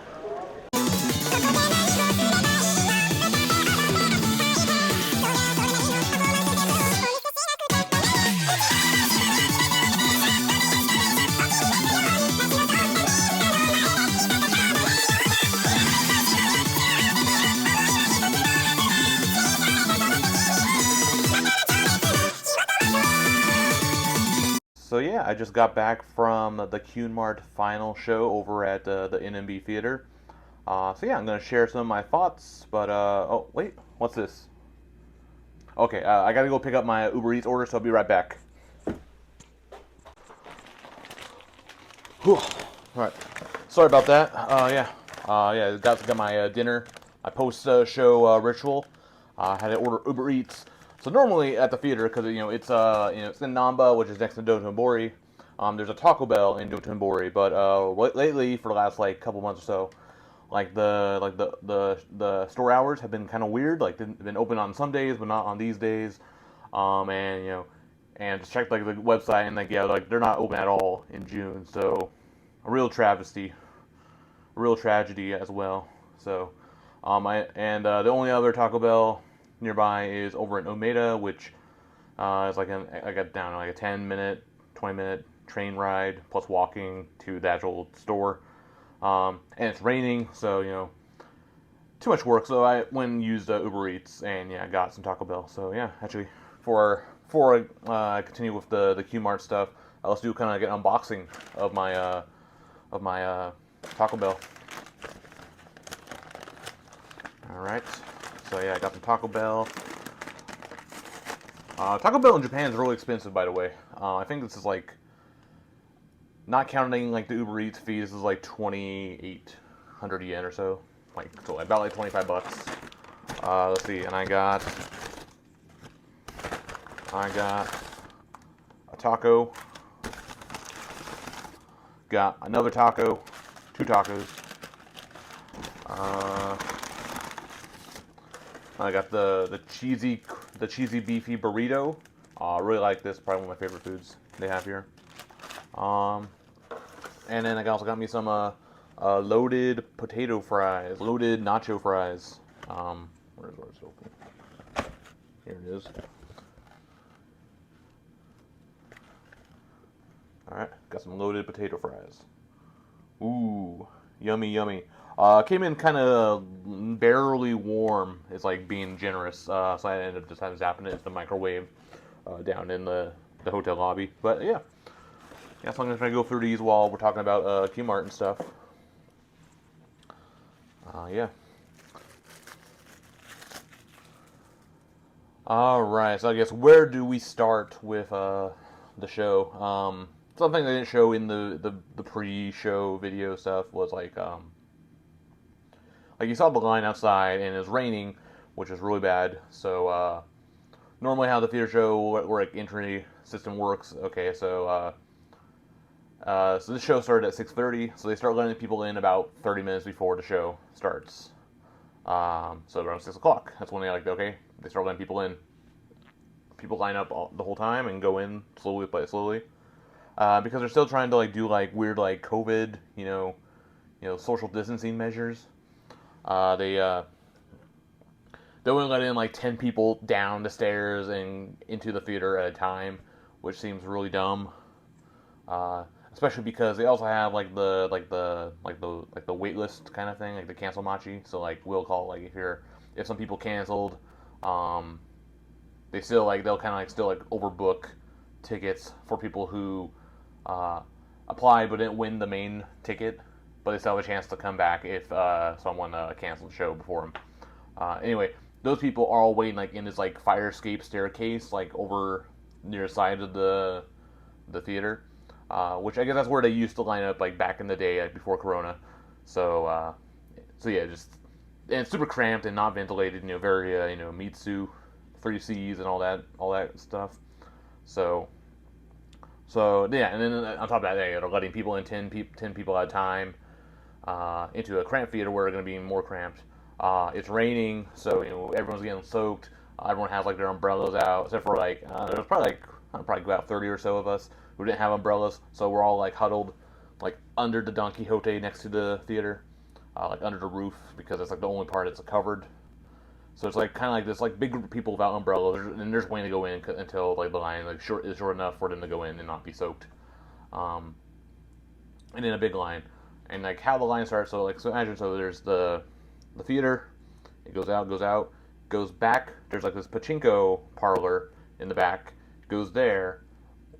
So yeah, I just got back from the Kyun Mart final show over at the NMB Theater. So yeah, I'm gonna share some of my thoughts. But oh wait, what's this? Okay, I gotta go pick up my Uber Eats order, so I'll be right back. Whew. All right, sorry about that. Yeah, got my dinner, my post-show ritual. Had to order Uber Eats. So normally at the theater, because it's in Namba, which is next to Dotonbori. There's a Taco Bell in Dotonbori, but lately for the last like couple months or so, the store hours have been kind of weird. Like they've been open on some days, but not on these days. And just checked like the website, and like they're not open at all in June. So a real travesty, a real tragedy as well. So the only other Taco Bell nearby is over in Omeda, which is like a 10-minute, 20-minute train ride plus walking to the actual store. And it's raining, so too much work. So I went and used Uber Eats, and yeah, got some Taco Bell. So yeah, actually, before I continue with the Q Mart stuff, let's do kind of an unboxing of my Taco Bell. All right. So yeah, I got some Taco Bell. Taco Bell in Japan is really expensive, by the way. I think this is like, not counting like the Uber Eats fee, this is like 2,800 yen or so. So about like 25 bucks. Let's see, and I got a taco. Got another taco. 2 tacos. I got the cheesy beefy burrito. I really like this. Probably one of my favorite foods they have here. And then I also got me some loaded potato fries, loaded nacho fries. Where's it open? Here it is. All right, got some loaded potato fries. Ooh, yummy, yummy. Came in kind of barely warm. It's like being generous. So I ended up just having to zapping it into the microwave down in the hotel lobby. But yeah, so I'm gonna try to go through these while we're talking about Q Mart and stuff. Yeah. All right. So I guess where do we start with the show? Something they didn't show in the pre-show video stuff was like you saw the line outside and it was raining, which is really bad. So normally how the theater show where like entry system works. Okay, so this show started at 6:30, so they start letting people in about 30 minutes before the show starts. So around 6 o'clock, that's when they start letting people in. People line up the whole time and go in slowly, because they're still trying to do weird COVID, social distancing measures. They only let in 10 people down the stairs and into the theater at a time, which seems really dumb. Especially because they also have the wait list kind of thing, like the cancel machi. So we'll call if some people canceled, they still they'll kind of still overbook tickets for people who applied but didn't win the main ticket, but they still have a chance to come back if someone canceled the show before them. Anyway, those people are all waiting in this fire escape staircase over near the side of the theater. Which I guess that's where they used to line up back in the day before Corona. So yeah, and it's super cramped and not ventilated. Very Mitsu, 3 Cs and all that stuff. So yeah, and then on top of that, they're letting people in 10 people at a time into a cramped theater where they're going to be more cramped. It's raining, so everyone's getting soaked. Everyone has like their umbrellas out, except for like there's probably like probably about 30 or so of us who didn't have umbrellas, so we're all like huddled like under the Don Quixote next to the theater, like under the roof because it's like the only part that's covered. So it's like kind of like this like big group of people without umbrellas, and there's waiting to go in until like the line like is short enough for them to go in and not be soaked. Um, and in a big line, and like how the line starts. So imagine there's the theater. It goes out, goes back. There's like this pachinko parlor in the back. Goes there,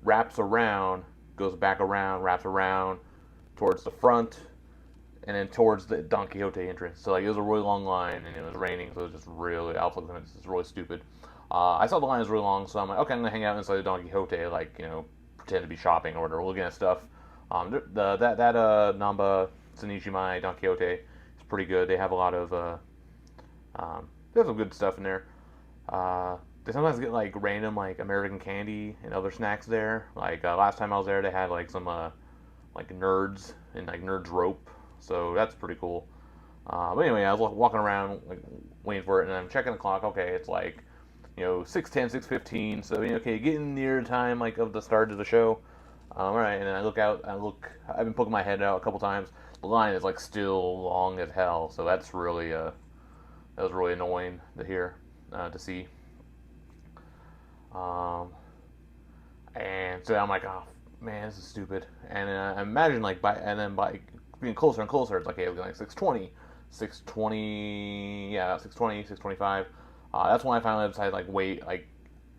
wraps around, goes back around, wraps around towards the front, and then towards the Don Quixote entrance. So like it was a really long line, and it was raining, so it was just really. I was looking at this is really stupid. I saw the line was really long, so I'm like, okay, I'm gonna hang out inside the Don Quixote, like pretend to be shopping or whatever, looking at stuff. That Namba Station Don Quixote is pretty good. They have a lot of they have some good stuff in there. They sometimes get like random like American candy and other snacks there. Like last time I was there, they had like some like nerds and like nerds rope, so that's pretty cool. But anyway, I was walking around like waiting for it, and I'm checking the clock. Okay, it's like 6:10, 6:15. So okay, getting near the time like of the start of the show. All right, and then I look out. I've been poking my head out a couple times. The line is like still long as hell. So that's really that was really annoying to hear, to see. Um, and so I'm like, oh man, this is stupid. And I imagine like by being closer and closer, it's like, okay, it was like 6:20, 6:20, yeah, 6:20, 6:25. That's when I finally decided like wait, like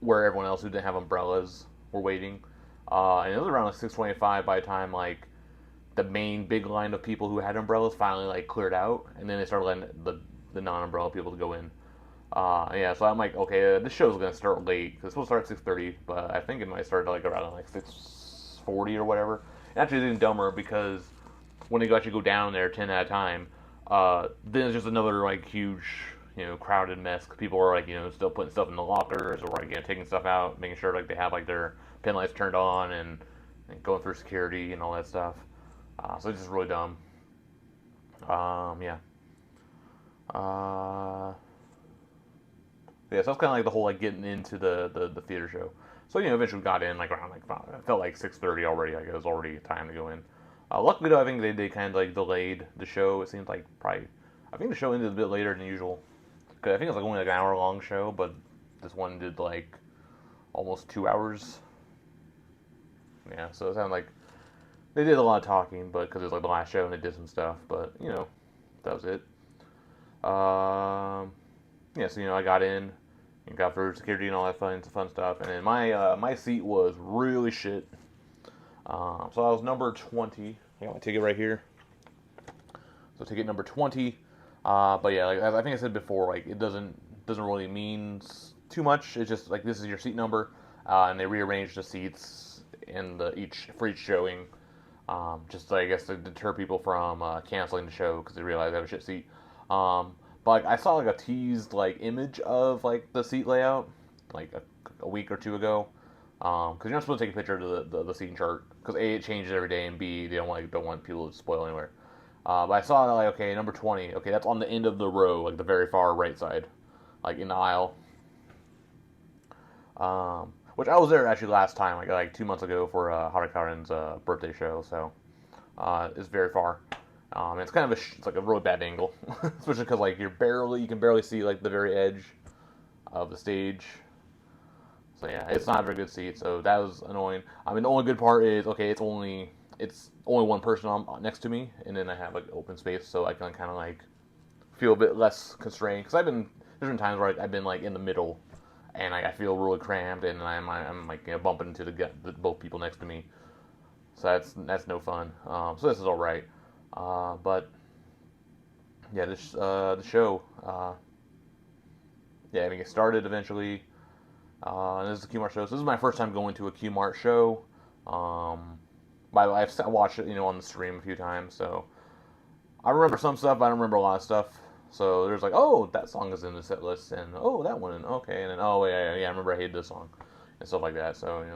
where everyone else who didn't have umbrellas were waiting. And it was around like 6:25 by the time like the main big line of people who had umbrellas finally like cleared out, and then they started letting the non-umbrella people to go in. Yeah, so I'm like, okay, this show's gonna start late because it's supposed to start at 6:30, but I think it might start like around like 6:40 or whatever. And actually, it's even dumber because when they actually go down there 10 at a time, then it's just another like huge, crowded mess. People are like, still putting stuff in the lockers or like taking stuff out, making sure like they have like their pin lights turned on and going through security and all that stuff. So it's just really dumb. Yeah. Yeah, so that's kind of like the whole like getting into the theater show. So eventually got in like around like it felt like 6:30 already. Like it was already time to go in. Luckily though, I think they kind of like delayed the show. It seems like probably I think the show ended a bit later than usual. Cause I think it was like only like an hour long show, but this one did like almost 2 hours. Yeah, so it sounded like they did a lot of talking, but because it was like the last show and they did some stuff, but that was it. Yeah, so I got in and got through security and all that fun stuff, and then my seat was really shit. So I was number 20. I got my ticket right here. So ticket number 20. But yeah, like I think I said before, like it doesn't really mean too much. It's just like this is your seat number, and they rearrange the seats in each showing, just I guess to deter people from canceling the show because they realize they have a shit seat. But like, I saw like a teased like image of like the seat layout like a week or two ago. Because you're not supposed to take a picture of the seating chart because A, it changes every day, and B, they don't want people to spoil anywhere. But I saw that like, okay, number 20, okay, that's on the end of the row, like the very far right side, like in the aisle. Which I was there actually last time, like 2 months ago for Harikaren's birthday show, so it's very far. It's kind of it's like a really bad angle, especially because like you can barely see like the very edge of the stage. So yeah, it's not a very good seat. So that was annoying. I mean, the only good part is okay. It's only one person next to me, and then I have like open space, so I can kind of like feel a bit less constrained. Because there's been times where I've been like in the middle, and I feel really cramped, and I'm like bumping into both people next to me. So that's no fun. So this is all right. But yeah, the show. Yeah, I mean, it started eventually. And this is a Qmart show. So this is my first time going to a Qmart show. I've watched it, on the stream a few times, so I remember some stuff. I don't remember a lot of stuff. So there's like, oh, that song is in the set list, and oh, that one, and okay, and then oh yeah, I remember I hated this song, and stuff like that. So it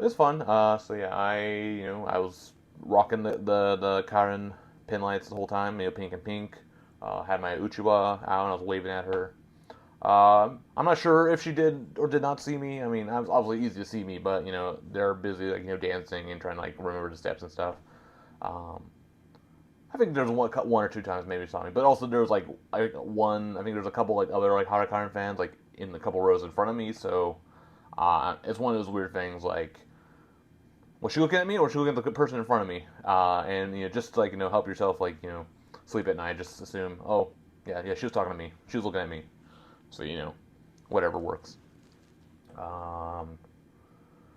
was fun. So yeah, I was rocking the Karen pin lights the whole time, pink and pink, Had my Uchiwa out and I was waving at her. I'm not sure if she did or did not see me. I mean, it was obviously easy to see me, but they're busy like dancing and trying to like remember the steps and stuff. Um, I think there's one or two times maybe she saw me, but also there was like one. I think there's a couple like other like Harakaren fans like in the couple rows in front of me. So it's one of those weird things like was she looking at me or was she looking at the person in front of me? And just to, like help yourself like sleep at night. Just assume yeah she was talking to me. She was looking at me. So whatever works. Um,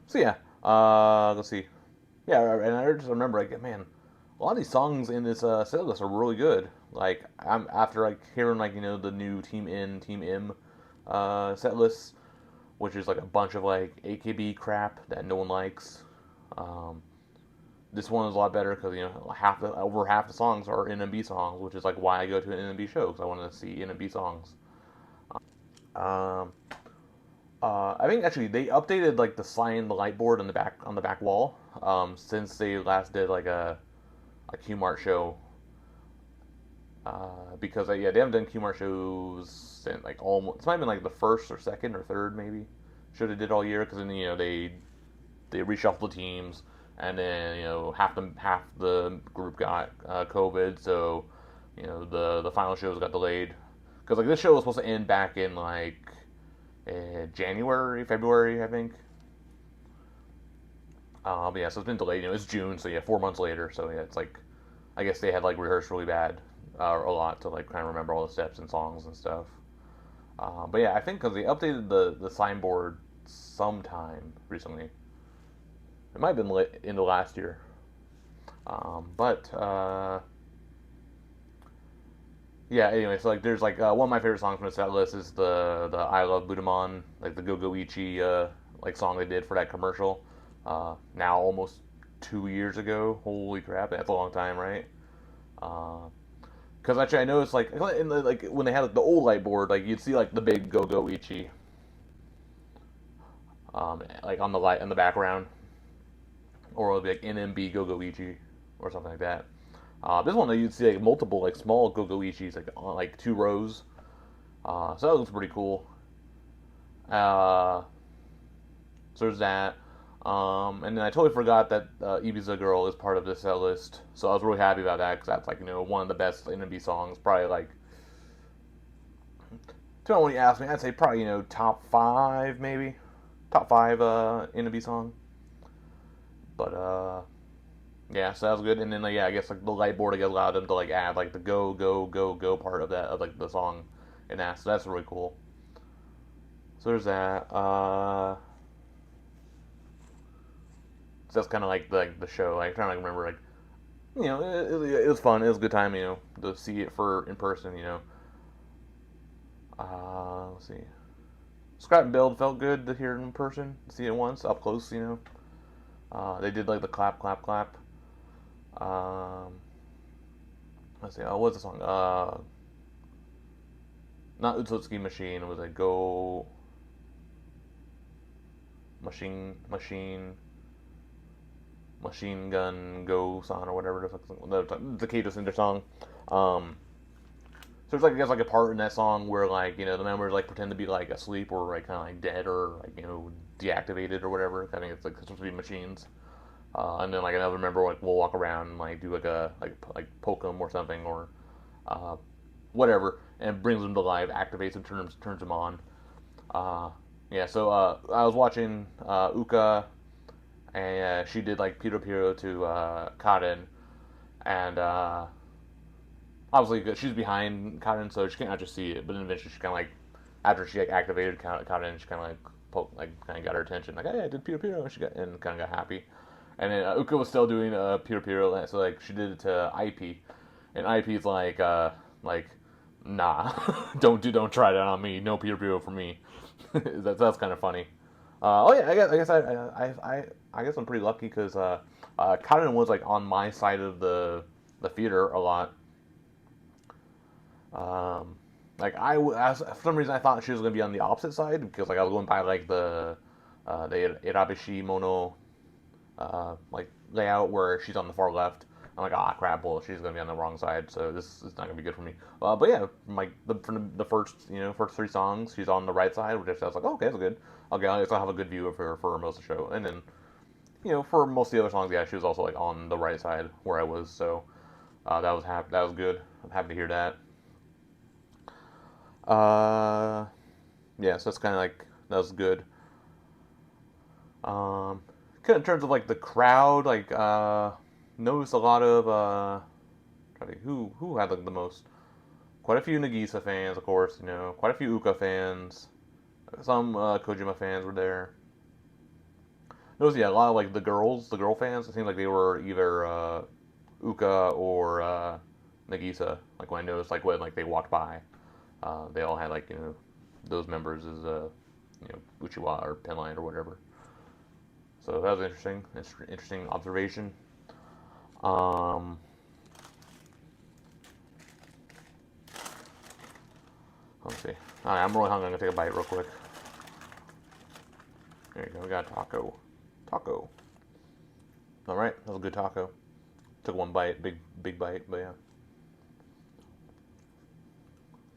so yeah, let's see. Yeah, and I just remember like man, a lot of these songs in this set list are really good. Like I'm after like hearing like the new Team N Team M set lists, which is like a bunch of like AKB crap that no one likes. Um, this one is a lot better because over half the songs are NMB songs, which is like why I go to an NMB show because I want to see NMB songs. Um, I think actually they updated like the sign, the light board on the back wall since they last did like a Mart show. Because yeah, they haven't done Mart shows since like almost. It's might have been like the first or second or third maybe. Should have did all year because then they reshuffled the teams and then half the group got COVID, so the final shows got delayed because like this show was supposed to end back in like January, February, I think. But yeah, so it's been delayed. It's June, so yeah, 4 months later. So yeah, it's like I guess they had like rehearsed really bad, a lot to like kind of remember all the steps and songs and stuff. But yeah, I think because they updated the signboard sometime recently. It might have been in the last year. But yeah. Anyway, so like there's like one of my favorite songs from the set list is the I Love Budamon, like the Go Go Ichi like song they did for that commercial. Now almost 2 years ago. Holy crap, that's a long time, right? Because actually I noticed like in the, like when they had like, the old light board, like you'd see like the big Go Go Ichi, like on the light in the background, or it'll be like NMB Go Go Ichi or something like that. This one you'd see like multiple like small Go Go Ichis like on like 2 rows. So that looks pretty cool. Uh, so there's that. And then I totally forgot that Ibiza Girl is part of this set list, so I was really happy about that because that's like one of the best NMB songs. Probably like, depending on when you ask me, I'd say probably top five maybe, top five NMB song. But yeah, so that was good. And then like, yeah, I guess like the light board I guess allowed them to like add like the go go go go part of that of like the song in that, so that's really cool. So there's that. So that's kind of like the show. Like trying to like, remember like it was fun. It was a good time. To see it for in person. Let's see. Scrap and Build felt good to hear it in person. See it once up close. They did like the clap clap clap. Um, let's see. What's the song? Not Utsutsuki Machine. It was like Go Machine Gun Go San or whatever the Kato Cinder song. So there's like I guess like a part in that song where like the members like pretend to be like asleep or like kind of like dead or like deactivated or whatever. I think it's like supposed to be machines. And then like another member like will walk around and like do like a like poke them or something or uh, whatever, and brings them to life, activates them, turns them on. Yeah, so I was watching Uka, and she did like Piro Piro to Karen, and obviously she's behind Karen, so she can't just see it. But then eventually she kind of like after she like activated Karen, she kind of kind of got her attention, like hey, I did Piro Piro, and she kind of got happy. And then Uka was still doing Piro Piro, so like she did it to IP, and IP's like nah, don't try that on me. No Piro Piro for me. That's kind of funny. Oh yeah, I guess I'm pretty lucky because Karen was like on my side of the theater a lot. Like for some reason I thought she was gonna be on the opposite side because like I was going by like the Irabishi Mono like layout where she's on the far left, I'm like, ah, crap, well, she's gonna be on the wrong side, so this is not gonna be good for me. But yeah, from the first, first 3 songs, she's on the right side, which I was like, oh, okay, that's good. Okay, I guess I'll have a good view of her for most of the show. And then, for most of the other songs, yeah, she was also like on the right side where I was, so that was good. I'm happy to hear that. Yeah, so that's kind of like that was good. Kind of in terms of like the crowd, like noticed a lot of trying to think who had like the most. Quite a few Nagisa fans, of course. Quite a few Uka fans. Some Kojima fans were there. Noticed, yeah, a lot of like the girl fans. It seemed like they were either Uka or Nagisa. Like when I noticed, like when like they walked by, they all had like those members as Uchiwa or Penline or whatever. So that was interesting. Interesting observation. Let's see. All right, I'm really hungry. I'm gonna take a bite real quick. There you go. We got a taco. Taco. All right, that was a good taco. Took one bite, big bite, but yeah.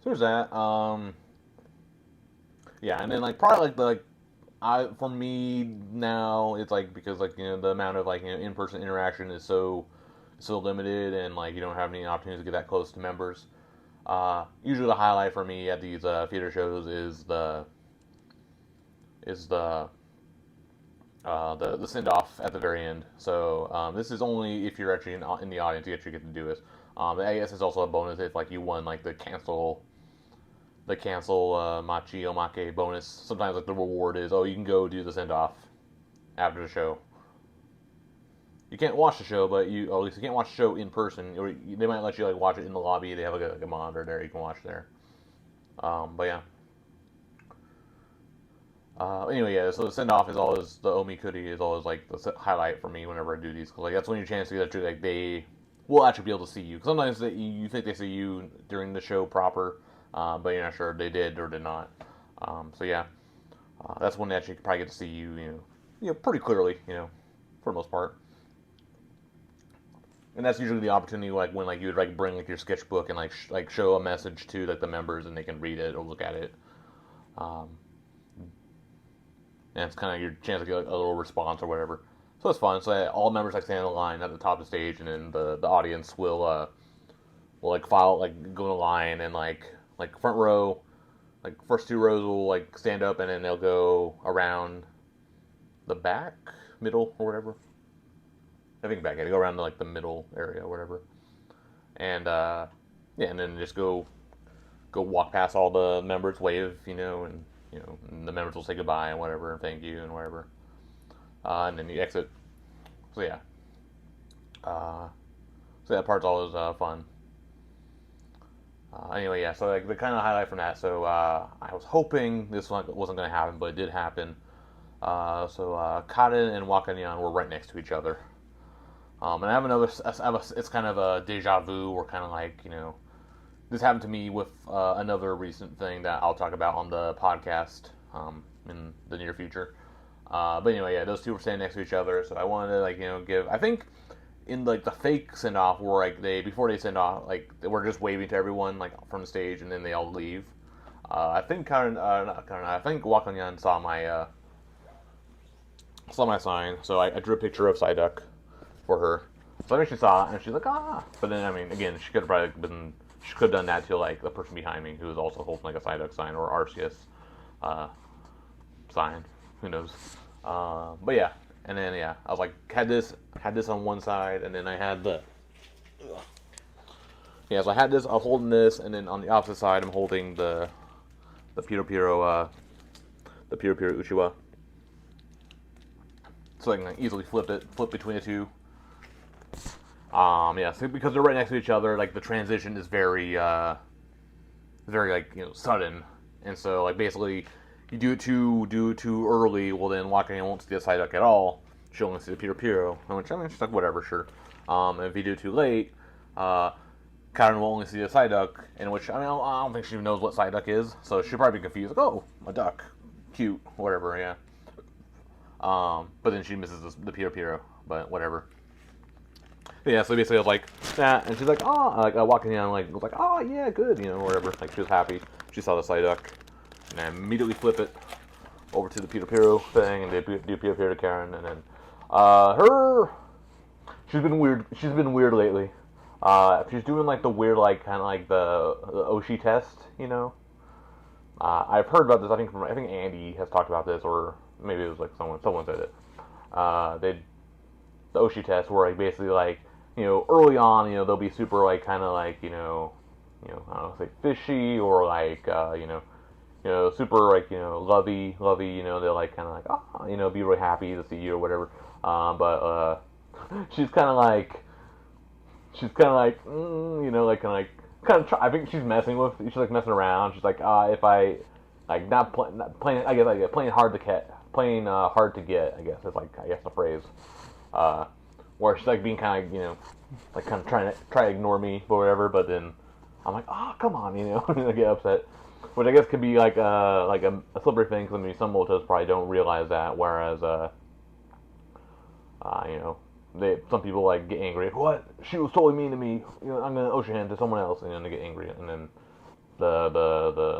So there's that. Yeah, and then like probably for me now it's like because like the amount of like in-person interaction is so limited, and like you don't have any opportunity to get that close to members. Usually the highlight for me at these theater shows is the send off at the very end. So this is only if you're actually in the audience you actually get to do this. I guess it's also a bonus if like you won like the cancel machi omake bonus. Sometimes like the reward is, oh, you can go do the send off after the show. You can't watch the show, but at least you can't watch the show in person. Or they might let you like watch it in the lobby. They have like a monitor there you can watch there. But yeah. Anyway, yeah. So the send off is always the Omikuri is always like the highlight for me whenever I do these, because like that's when your chance to get like they will actually be able to see you. Because sometimes you think they see you during the show proper, but you're not sure if they did or did not. So yeah, that's when they actually probably get to see you, pretty clearly, for the most part. And that's usually the opportunity, like when like you would like bring like your sketchbook and like show a message to like the members and they can read it or look at it. And it's kind of your chance to get like, a little response or whatever. So it's fun. So all members like stand in a line at the top of the stage, and then the audience will like file like go in a line, and like front row, like first 2 rows will like stand up, and then they'll go around the back, middle or whatever. I think back. They go around like the middle area or whatever, and yeah, and then just go walk past all the members, wave, and and the members will say goodbye and whatever, and thank you and whatever, and then you exit. So yeah, so that part's always fun. Anyway, yeah. So like the kind of highlight from that. So I was hoping this one wasn't going to happen, but it did happen. So Karen and Wakanyan were right next to each other. And I have another. It's kind of a deja vu, or kind of like this happened to me with another recent thing that I'll talk about on the podcast in the near future. But anyway, yeah, those two were standing next to each other, so I wanted to like give. I think in like the fake send off, where like before they send off, like they were just waving to everyone like from the stage, and then they all leave. I think not Karen. I think Wakanyan saw my sign, so I drew a picture of Psyduck for her. So I think she saw it, and she's like, ah. But then, I mean, again, she could have probably she could have done that to like the person behind me who was also holding like a Psyduck sign or Arceus sign. Who knows? But yeah, and then yeah, I was like had this on one side, and then I had the so I had this. I was holding this, and then on the opposite side, I'm holding the Piro Uchiwa. So I can easily flip between the two. Yeah, so because they're right next to each other, like the transition is very like sudden, and so like basically you do it too early, well then Wakane won't see the Psyduck at all. She'll only see the Piro, which I mean she's like whatever, sure. And if you do it too late, Karen will only see the Psyduck, in which I mean I don't think she knows what Psyduck is, so she'll probably be confused like, oh, a duck, cute, whatever, yeah. But then she misses the Piro, but whatever. Yeah, so basically I was like, nah, and she's like, oh, like, walking down, like, was like, oh, yeah, good, you know, or whatever. Like, she was happy. She saw the Psyduck, and I immediately flip it over to the Peter Piro thing, and they do Peter Piro to Karen, and then, she's been weird. She's been weird lately. She's doing like the weird, like kind of like the Oshi test, you know. I've heard about this. I think Andy has talked about this, or maybe it was like someone said it. They the Oshi test where like basically like early on they'll be super like kind of like I don't know, say fishy or like super like lovey they're like kind of like be really happy to see you or whatever. But she's kind of like kind of I think she's messing with. She's like messing around. She's like, if I like not playing, I guess like playing hard to get, hard to get. I guess is like the phrase. Where she's like being kind of like kind of trying to ignore me or whatever. But then I'm like, come on, I get upset. Which I guess could be like a slippery thing. Because I mean, some motos probably don't realize that. Whereas some people like get angry. What? She was totally mean to me. I'm gonna ocean hand to someone else, and then they get angry, and then the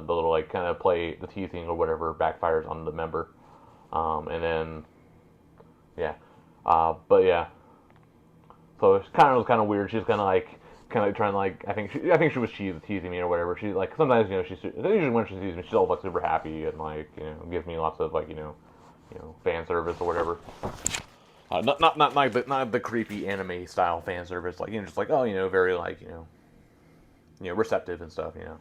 little like kind of play the teasing or whatever backfires on the member, and then yeah, but yeah. So it was kind of weird. She's kind of like trying to like I think she was teasing me or whatever. She like sometimes usually when she sees me she's all like super happy and like gives me lots of like fan service or whatever. Not the creepy anime style fan service, like just like very like receptive and stuff, so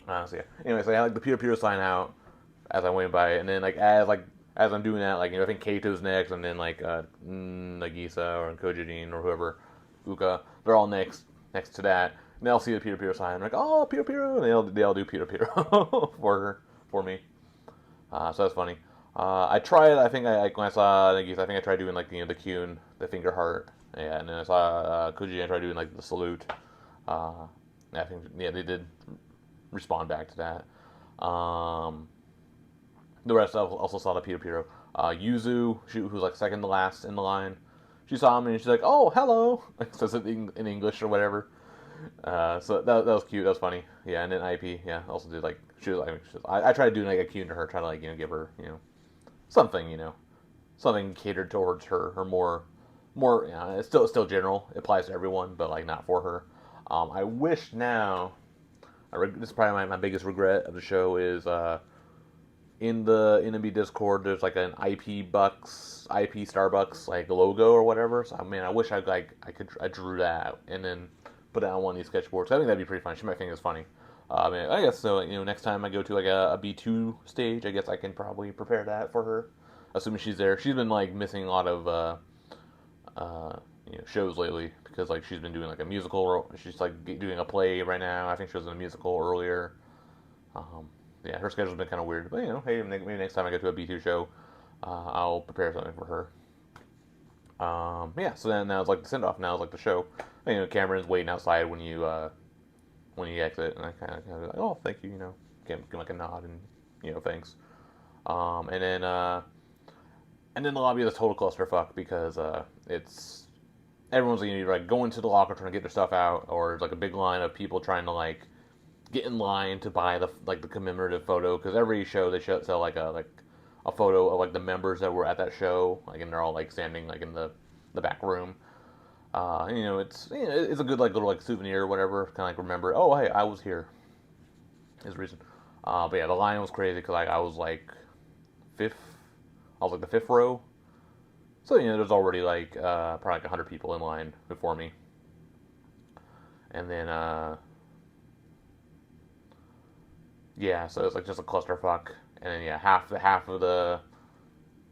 yeah. Anyway, so I had like the Peter Peter sign out as I went by, and then as I'm doing that, like I think Kato's next, and then like Nagisa or Kojidin or whoever, Uka, they're all next to that, and they'll see the Peter Peter sign. I'm like, oh, Peter Peter, and they all do Peter Peter for me. So that's funny. I tried. I think when I saw Nagisa, I think I tried doing like the Kyun, the finger heart. Yeah, and then I saw Koji. I tried doing like the salute. I think they did respond back to that. The rest also saw the Peter Piro. Yuzu, who's like second to last in the line. She saw me and she's like, "Oh, hello," says it in English or whatever. So that was cute. That was funny. Yeah, and then IP, yeah, also did like I tried doing like a Kyun to her, try to like give her something, something catered towards her more, it's still general. It applies to everyone, but like not for her. I wish now. This is probably my biggest regret of the show is in the NMB Discord. There's like an IP Starbucks like logo or whatever. So I mean, I wish I drew that and then put it on one of these sketchboards. I think that'd be pretty fun. She might think it's funny. I mean, I guess so. Next time I go to like a B2 stage, I guess I can probably prepare that for her, assuming she's there. She's been like missing a lot of shows lately because like she's been doing like a musical. She's like doing a play right now. I think she was in a musical earlier. Yeah, her schedule's been kind of weird, but hey, maybe next time I go to a B2 show, I'll prepare something for her. Yeah, so then now it's like the send off. Now it's like the show. Cameron's waiting outside when you exit, and I kind of like, oh, thank you, give like a nod and thanks. And then the lobby is a total clusterfuck because it's everyone's like going to the locker trying to get their stuff out, or it's like a big line of people trying to like get in line to buy the commemorative photo, because every show they sell like a photo of like the members that were at that show, like, and they're all like standing like in the back room. It's a good like little like souvenir or whatever, kind of like remember, oh hey, I was here is the reason. But yeah, the line was crazy because I was like the fifth row, so there's already like probably like 100 people in line before me, and then yeah, so it's like just a clusterfuck, and then yeah, half of the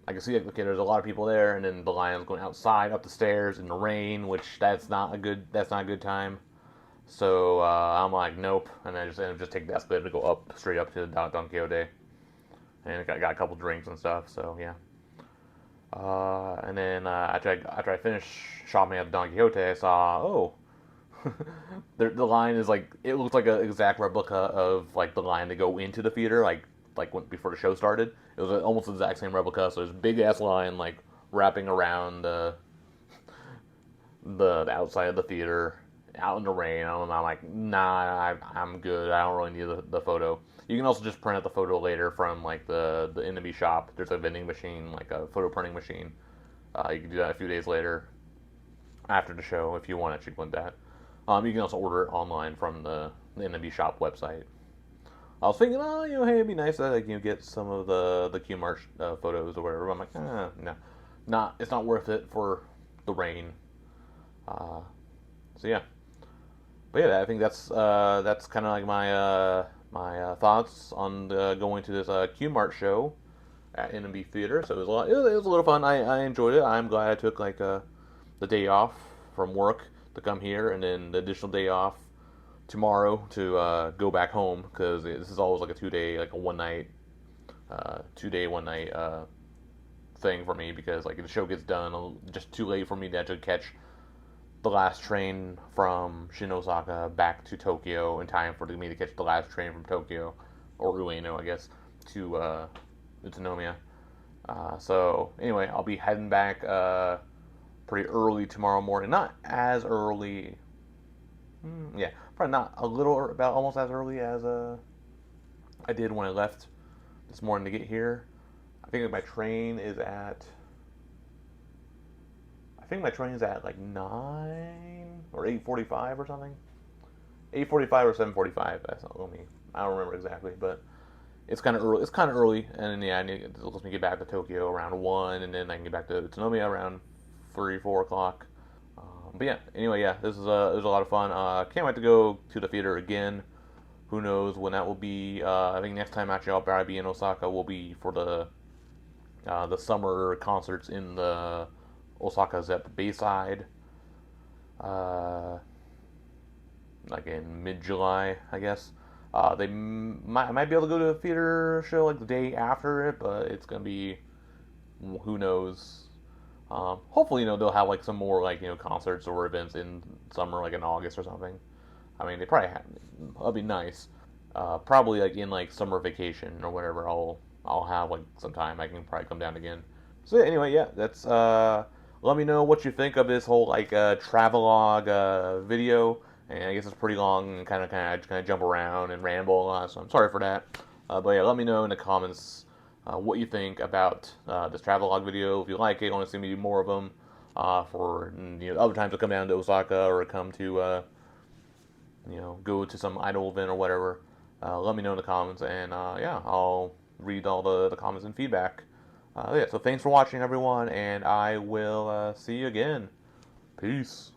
I can see like, okay, there's a lot of people there, and then the lion's going outside up the stairs in the rain, which that's not a good time. So I'm like, nope, and I just take the escalator to go up straight up to Don Quixote, and I got a couple drinks and stuff. So yeah, and then after I finished shopping at Don Quixote, I saw the line is like, it looks like an exact replica of like the line to go into the theater, like before the show started. It was almost the exact same replica. So there's a big ass line like wrapping around the the outside of the theater out in the rain. I'm like, nah, I'm good. I don't really need the photo. You can also just print out the photo later from like the NMB shop. There's a vending machine, like a photo printing machine. You can do that a few days later after the show if you want to want that. You can also order it online from the NMB shop website. I was thinking, oh, hey, it'd be nice that like get some of the Kyun Mart photos or whatever. But I'm like, no, not. It's not worth it for the rain. Uh, so yeah, but yeah, I think that's kind of like my thoughts on going to this Kyun Mart show at NMB Theater. So it was a lot. It was a little fun. I enjoyed it. I'm glad I took like the day off from work to come here, and then the additional day off tomorrow to go back home because this is always like a 2 day, like a 1 night, 2 day 1 night thing for me because like the show gets done just too late for me to actually catch the last train from Shin-Osaka back to Tokyo in time for me to catch the last train from Tokyo or Ueno, I guess, to Utsunomiya. So anyway, I'll be heading back pretty early tomorrow morning. Not as early. Yeah, probably not a little, about almost as early as I did when I left this morning to get here. I think my train is at. I think my train is at like 9 or 8:45 or something. 8:45 or 7:45. That's not me. I don't remember exactly, but it's kind of early. It's kind of early, and then yeah, it lets me get back to Tokyo around 1, and then I can get back to Utsunomiya around 3, 4 o'clock. But yeah, anyway, yeah, this is it was a lot of fun. Can't wait to go to the theater again. Who knows when that will be? I think next time actually I'll probably be in Osaka will be for the summer concerts in the Osaka Zepp Bayside, like in mid-July, I guess. They might be able to go to a theater show like the day after it, but it's gonna be who knows. Hopefully, they'll have like some more like concerts or events in summer, like in August or something. I mean, they probably have. That'll be nice. Probably like in like summer vacation or whatever. I'll have like some time. I can probably come down again. So yeah, anyway, yeah, that's. Let me know what you think of this whole like travelogue video. And I guess it's pretty long and kind of jump around and ramble a lot. So I'm sorry for that. But yeah, let me know in the comments what you think about this travelogue video. If you like it, want to see me do more of them for other times to come down to Osaka or come to go to some idol event or whatever. Let me know in the comments, and yeah, I'll read all the comments and feedback. Yeah, so thanks for watching, everyone, and I will see you again. Peace.